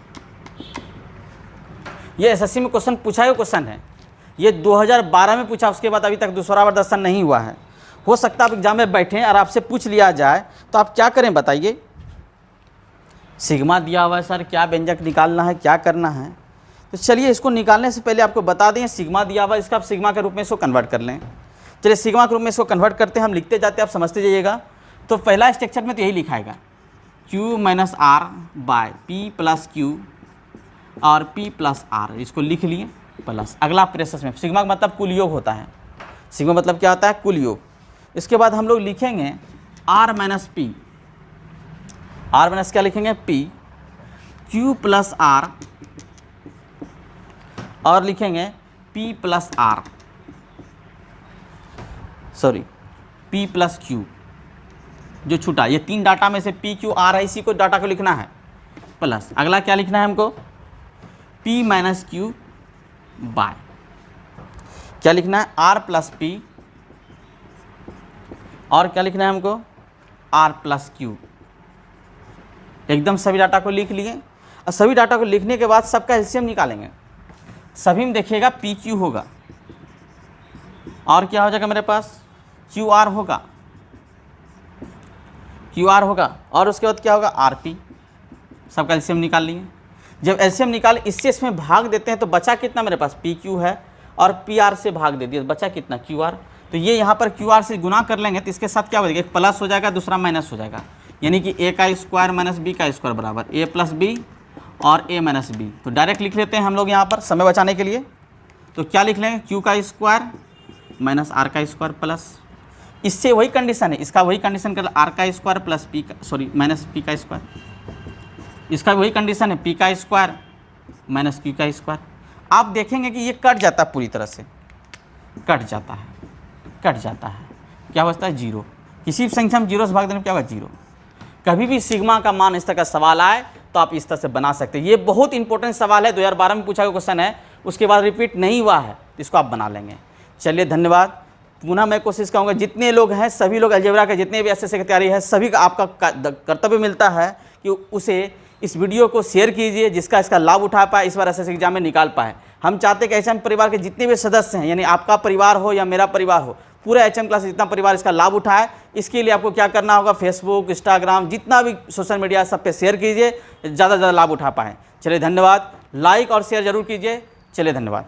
Speaker 1: ये एसएससी में क्वेश्चन पूछा हुआ क्वेश्चन है, ये 2012 में पूछा, उसके बाद अभी तक दूसरा बार दर्शन नहीं हुआ है। हो सकता है आप एग्जाम में बैठें और आपसे पूछ लिया जाए तो आप क्या करें बताइए। सिग्मा दिया हुआ है सर, क्या व्यंजक निकालना है, क्या करना है, तो चलिए इसको निकालने से पहले आपको बता दें, सिग्मा दिया हुआ है, इसका आप सिग्मा के रूप में इसको कन्वर्ट कर लें। चलिए सिग्मा के रूप में इसको कन्वर्ट करते हैं, हम लिखते जाते हैं, आप समझते जाइएगा। तो पहला स्ट्रक्चर में तो यही लिखाएगा, Q minus R by P plus Q और P प्लस आर, इसको लिख लिए प्लस। अगला प्रेसेस में सिग्मा का मतलब कुल योग होता है, सिग्मा मतलब क्या होता है, कुल योग। इसके बाद हम लोग लिखेंगे R minus P, R minus क्या लिखेंगे पी क्यू प्लस आर, और लिखेंगे P plus R, sorry P plus Q जो छूटा, ये 3 डाटा में से पी क्यू आर है, इसी को डाटा को लिखना है प्लस। अगला क्या लिखना है हमको पी माइनस क्यू बाय, क्या लिखना है आर प्लस पी, और क्या लिखना है हमको आर प्लस क्यू। एकदम सभी डाटा को लिख लिए, और सभी डाटा को लिखने के बाद सबका एलसीएम निकालेंगे। सभी में देखिएगा पी क्यू होगा, और क्या हो जाएगा मेरे पास क्यू आर होगा, क्यू आर होगा, और उसके बाद क्या होगा आर पी। सबका एलसीएम निकाल लिए। जब एलसीएम निकाल इससे इसमें भाग देते हैं तो बचा कितना मेरे पास पी क्यू है, और पी आर से भाग दे दिया तो बचा कितना क्यू आर। तो ये यहाँ पर क्यू आर से गुना कर लेंगे तो इसके साथ क्या हो जाएगा, एक प्लस हो जाएगा दूसरा माइनस हो जाएगा, यानी कि ए का स्क्वायर माइनस बी का स्क्वायर बराबर ए प्लस बी और ए माइनस बी। तो डायरेक्ट लिख लेते हैं हम लोग यहाँ पर समय बचाने के लिए। तो क्या लिख लेंगे क्यू का स्क्वायर माइनस आर का स्क्वायर प्लस, इससे वही कंडीशन है, इसका वही कंडीशन कर आर का स्क्वायर प्लस पी का सॉरी माइनस पी का स्क्वायर, इसका वही कंडीशन है पी का स्क्वायर माइनस क्यू का स्क्वायर। आप देखेंगे कि ये कट जाता है, पूरी तरह से कट जाता है, कट जाता है, क्या बचता है जीरो। किसी भी संख्या में जीरो से भाग देने में क्या होगा जीरो। कभी भी सिग्मा का मान इस तरह का सवाल आए तो आप इस तरह से बना सकते हैं। ये बहुत इंपॉर्टेंट सवाल है, 2012 में पूछा गया क्वेश्चन है, उसके बाद रिपीट नहीं हुआ है, इसको आप बना लेंगे। चलिए धन्यवाद। पुनः मैं कोशिश करूँगा जितने लोग हैं सभी लोग अलजेब्रा के जितने भी एसएससी की तैयारी है सभी का आपका कर्तव्य मिलता है कि उसे इस वीडियो को शेयर कीजिए, जिसका इसका लाभ उठा पाए, इस बार एसएससी एग्जाम में निकाल पाए। हम चाहते हैं कि एचएम परिवार के जितने भी सदस्य हैं, यानी आपका परिवार हो या मेरा परिवार हो, पूरा एचएम क्लास जितना परिवार इसका लाभ उठाए, इसके लिए आपको क्या करना होगा, फेसबुक इंस्टाग्राम जितना भी सोशल मीडिया सब पे शेयर कीजिए, ज़्यादा से ज़्यादा लाभ उठा पाएँ। चलिए धन्यवाद। लाइक और शेयर जरूर कीजिए। चलिए धन्यवाद।